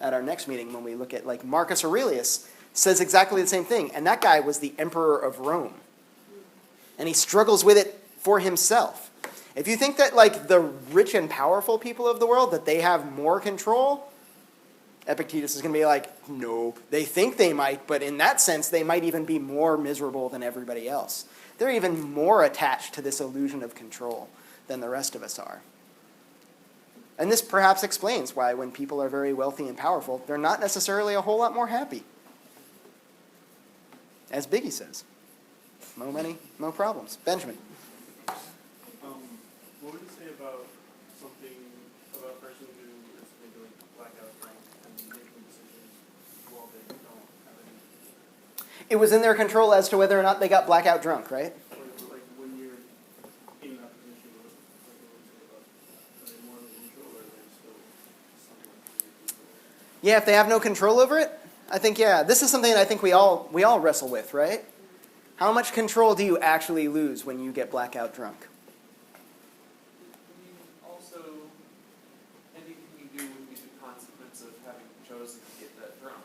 at our next meeting, when we look at Marcus Aurelius says exactly the same thing. And that guy was the emperor of Rome. And he struggles with it for himself. If you think that the rich and powerful people of the world, that they have more control, Epictetus is going to be no, they think they might, but in that sense, they might even be more miserable than everybody else. They're even more attached to this illusion of control than the rest of us are. And this perhaps explains why when people are very wealthy and powerful, they're not necessarily a whole lot more happy. As Biggie says, mo money, mo problems. Benjamin. What would you say about a person who is maybe blackout drunk and making decisions while they don't have any? It was in their control as to whether or not they got blackout drunk, right? When you're in that position, what would you say about are they more in control or are they still somewhat in control? Yeah, if they have no control over it, I think, yeah, this is something that I think we all wrestle with, right? How much control do you actually lose when you get blackout drunk? I mean, also, anything you do would be the consequence of having chosen to get that drunk.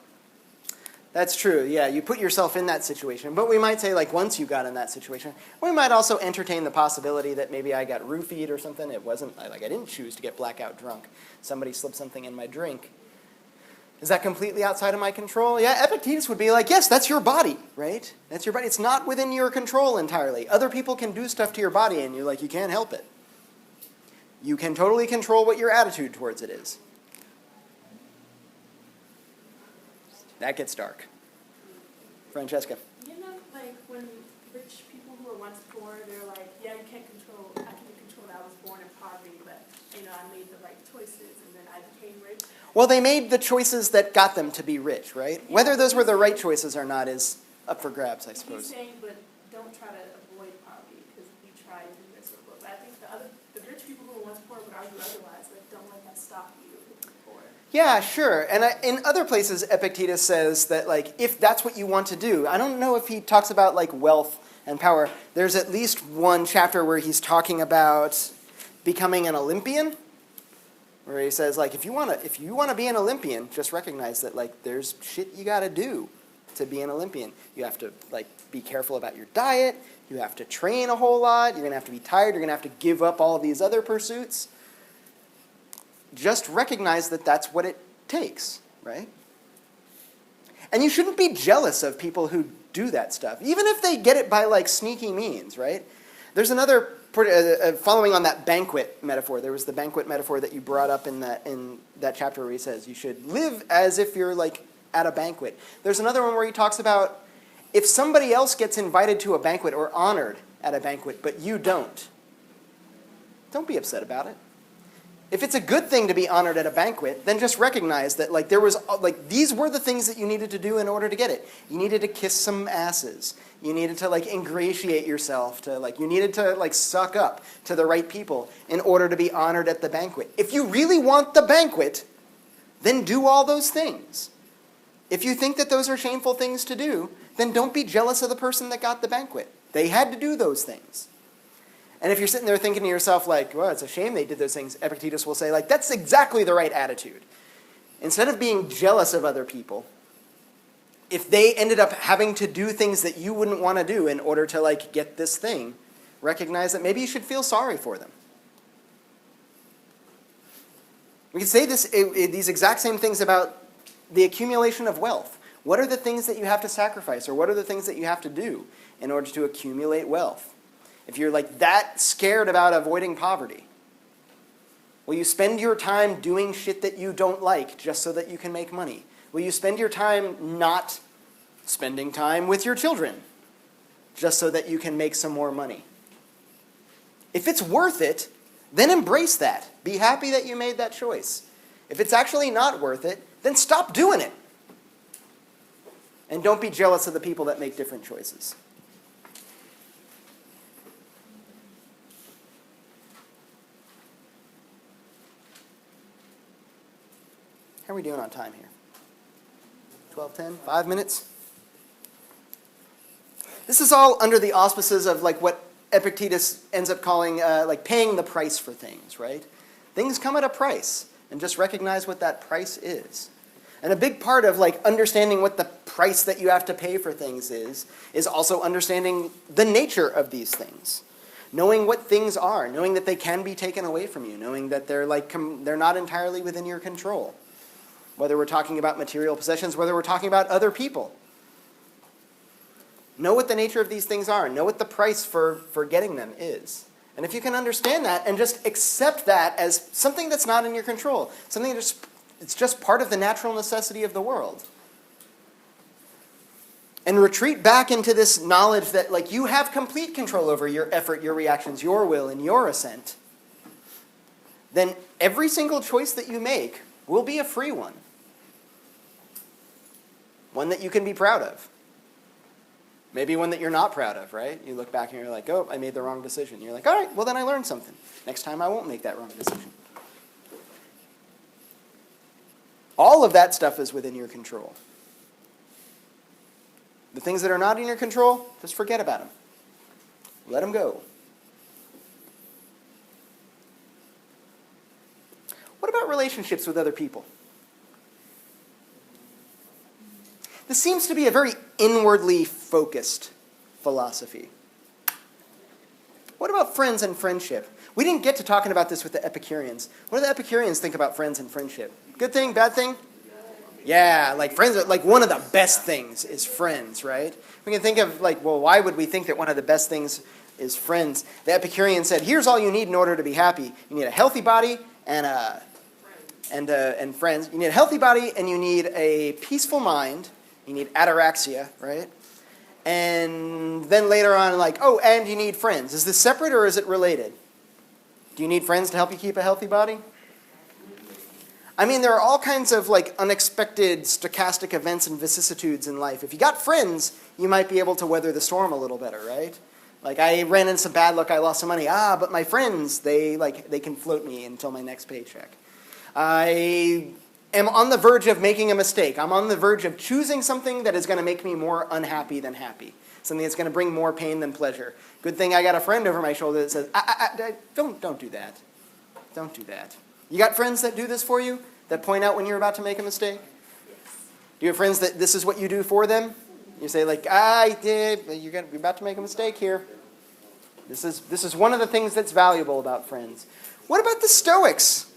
That's true, yeah, you put yourself in that situation. But we might say, like, once you got in that situation, we might also entertain the possibility that maybe I got roofied or something. It wasn't, I didn't choose to get blackout drunk. Somebody slipped something in my drink. Is that completely outside of my control? Yeah, Epictetus would be like, yes, that's your body, right? That's your body. It's not within your control entirely. Other people can do stuff to your body, and you're like, you can't help it. You can totally control what your attitude towards it is. That gets dark. Francesca. You know, like when rich people who were once poor, they're like, yeah, I can't control that I was born in poverty, but, I made the right choices, and then I became rich. Well, they made the choices that got them to be rich, right? Yeah. Whether those were the right choices or not is up for grabs, I suppose. He's saying, but don't try to avoid poverty, because if you try, you do miserable. But I think the rich people who were once poor would argue otherwise, like, don't let that stop you from being poor. Yeah, sure. And in other places, Epictetus says that, like, if that's what you want to do, I don't know if he talks about, like, wealth and power. There's at least one chapter where he's talking about becoming an Olympian, where he says, like, if you want to be an Olympian, just recognize that, like, there's shit you got to do to be an Olympian. You have to, like, be careful about your diet. You have to train a whole lot. You're going to have to be tired. You're going to have to give up all of these other pursuits. Just recognize that that's what it takes, right? And you shouldn't be jealous of people who do that stuff, even if they get it by, like, sneaky means, right? There's another, following on that banquet metaphor, there was the banquet metaphor that you brought up in that chapter where he says you should live as if you're, like, at a banquet. There's another one where he talks about if somebody else gets invited to a banquet or honored at a banquet, but you don't be upset about it. If it's a good thing to be honored at a banquet, then just recognize that, like, these were the things that you needed to do in order to get it. You needed to kiss some asses. You needed to, like, ingratiate yourself. You needed to, like, suck up to the right people in order to be honored at the banquet. If you really want the banquet, then do all those things. If you think that those are shameful things to do, then don't be jealous of the person that got the banquet. They had to do those things. And if you're sitting there thinking to yourself, like, well, it's a shame they did those things, Epictetus will say, like, that's exactly the right attitude. Instead of being jealous of other people, if they ended up having to do things that you wouldn't want to do in order to, like, get this thing, recognize that maybe you should feel sorry for them. We could say these exact same things about the accumulation of wealth. What are the things that you have to sacrifice, or what are the things that you have to do in order to accumulate wealth? If you're, like, that scared about avoiding poverty, will you spend your time doing shit that you don't like just so that you can make money? Will you spend your time not spending time with your children just so that you can make some more money? If it's worth it, then embrace that. Be happy that you made that choice. If it's actually not worth it, then stop doing it. And don't be jealous of the people that make different choices. How are we doing on time here? 12:10? 5 minutes? This is all under the auspices of, like, what Epictetus ends up calling, like, paying the price for things, right? Things come at a price, and just recognize what that price is. And a big part of, like, understanding what the price that you have to pay for things is also understanding the nature of these things. Knowing what things are, knowing that they can be taken away from you, knowing that they're, like, they're not entirely within your control. Whether we're talking about material possessions, whether we're talking about other people. Know what the nature of these things are. Know what the price for getting them is. And if you can understand that and just accept that as something that's not in your control, something it's just part of the natural necessity of the world. And retreat back into this knowledge that, like, you have complete control over your effort, your reactions, your will, and your assent. Then every single choice that you make will be a free one. One that you can be proud of. Maybe one that you're not proud of, right? You look back and you're like, oh, I made the wrong decision. You're like, all right, well then I learned something. Next time I won't make that wrong decision. All of that stuff is within your control. The things that are not in your control, just forget about them. Let them go. What about relationships with other people? This seems to be a very inwardly focused philosophy. What about friends and friendship? We didn't get to talking about this with the Epicureans. What do the Epicureans think about friends and friendship? Good thing, bad thing? Yeah, like friends are like one of the best things is friends, right? We can think of like, well, why would we think that one of the best things is friends? The Epicurean said, here's all you need in order to be happy. You need a healthy body and friends. You need a healthy body and you need a peaceful mind. You need ataraxia, right? And then later on, like, oh, and you need friends. Is this separate or is it related? Do you need friends to help you keep a healthy body? I mean, there are all kinds of like unexpected stochastic events and vicissitudes in life. If you got friends, you might be able to weather the storm a little better, right? Like I ran into some bad luck, I lost some money. But my friends, they can float me until my next paycheck. I am on the verge of making a mistake. I'm on the verge of choosing something that is going to make me more unhappy than happy. Something that's going to bring more pain than pleasure. Good thing I got a friend over my shoulder that says, don't do that. Don't do that. You got friends that do this for you? That point out when you're about to make a mistake? Yes. Do you have friends that this is what you do for them? You say like, you're about to make a mistake here. This is one of the things that's valuable about friends. What about the Stoics?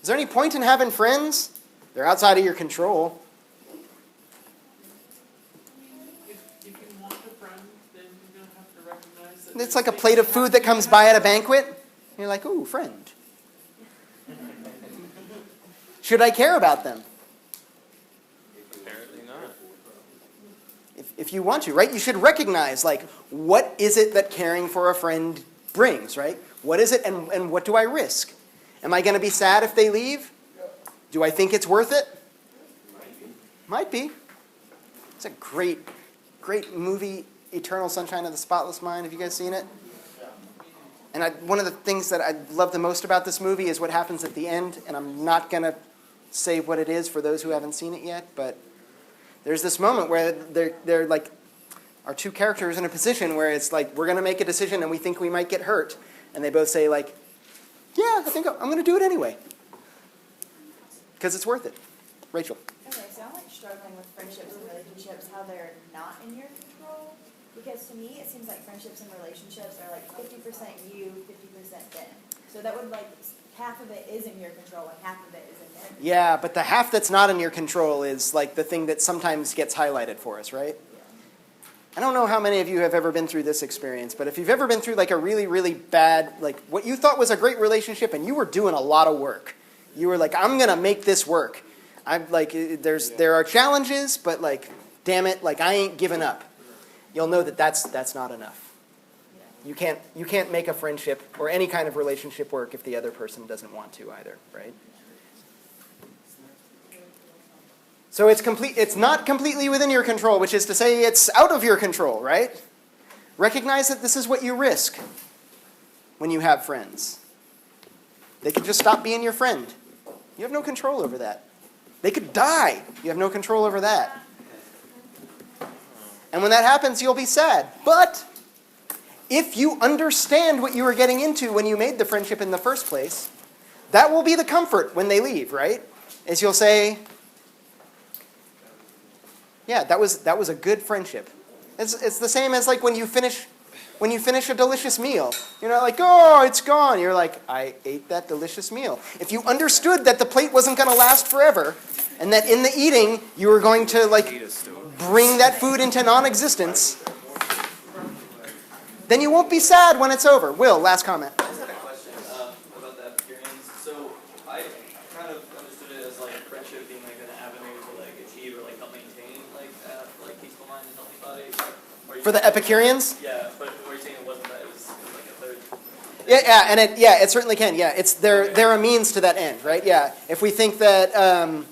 Is there any point in having friends? They're outside of your control. If you want a friend, then you're going to have to recognize that It's like a plate of food that comes by at a banquet. You're like, ooh, friend. Should I care about them? Apparently not. If you want to, right? You should recognize, like, what is it that caring for a friend brings, right? What is it and what do I risk? Am I going to be sad if they leave? Do I think it's worth it? Might be. It's a great movie, Eternal Sunshine of the Spotless Mind. Have you guys seen it? And one of the things that I love the most about this movie is what happens at the end, and I'm not going to say what it is for those who haven't seen it yet, but there's this moment where they're like, our two characters in a position where it's like, we're going to make a decision and we think we might get hurt, and they both say like, yeah, I think I'm going to do it anyway. Because it's worth it. Rachel. Okay, so I'm like struggling with friendships and relationships, how they're not in your control. Because to me, it seems like friendships and relationships are like 50% you, 50% them. So that would like, half of it is in your control and half of it is in their control. Yeah, but the half that's not in your control is like the thing that sometimes gets highlighted for us, right? I don't know how many of you have ever been through this experience, but if you've ever been through like a really, really bad, like what you thought was a great relationship and you were doing a lot of work. You were like, I'm going to make this work. I'm like, there are challenges, but like, damn it, like I ain't giving up. You'll know that that's not enough. You can't make a friendship or any kind of relationship work if the other person doesn't want to either, right? So it's not completely within your control, which is to say it's out of your control, right? Recognize that this is what you risk when you have friends. They could just stop being your friend. You have no control over that. They could die. You have no control over that. And when that happens, you'll be sad. But if you understand what you were getting into when you made the friendship in the first place, that will be the comfort when they leave, right? Is you'll say, yeah, that was a good friendship. It's the same as like when you finish a delicious meal. You're not like, oh, it's gone. You're like, I ate that delicious meal. If you understood that the plate wasn't going to last forever, and that in the eating you were going to like bring that food into non-existence, then you won't be sad when it's over. Will, last comment. I just had a question about the Epicureans. So I kind of understood it as like friendship being like an avenue to like achieve or like help maintain like peaceful mind and healthy body. For the Epicureans? Yeah, but were you saying it wasn't that? It was like a third. Yeah, and it certainly can. Yeah, they're a means to that end, right? Yeah, if we think that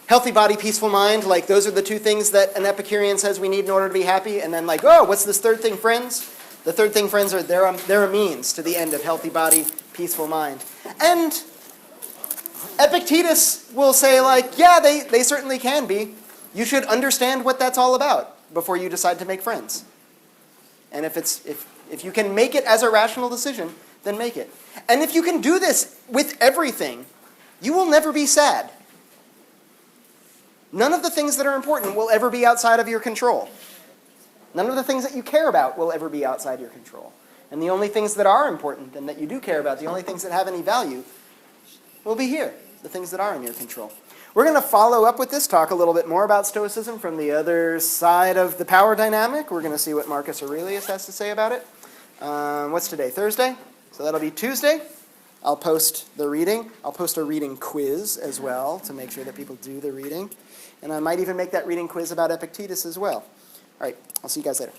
healthy body, peaceful mind, like those are the two things that an Epicurean says we need in order to be happy, and then like, oh, what's this third thing, friends? The third thing, friends, are they're a means to the end of healthy body, peaceful mind. And Epictetus will say, like, yeah, they certainly can be. You should understand what that's all about before you decide to make friends. And if you can make it as a rational decision, then make it. And if you can do this with everything, you will never be sad. None of the things that are important will ever be outside of your control. None of the things that you care about will ever be outside your control. And the only things that are important and that you do care about, the only things that have any value, will be here, the things that are in your control. We're going to follow up with this, talk a little bit more about Stoicism from the other side of the power dynamic. We're going to see what Marcus Aurelius has to say about it. What's today? Thursday? So that'll be Tuesday. I'll post the reading. I'll post a reading quiz as well to make sure that people do the reading. And I might even make that reading quiz about Epictetus as well. All right, I'll see you guys later.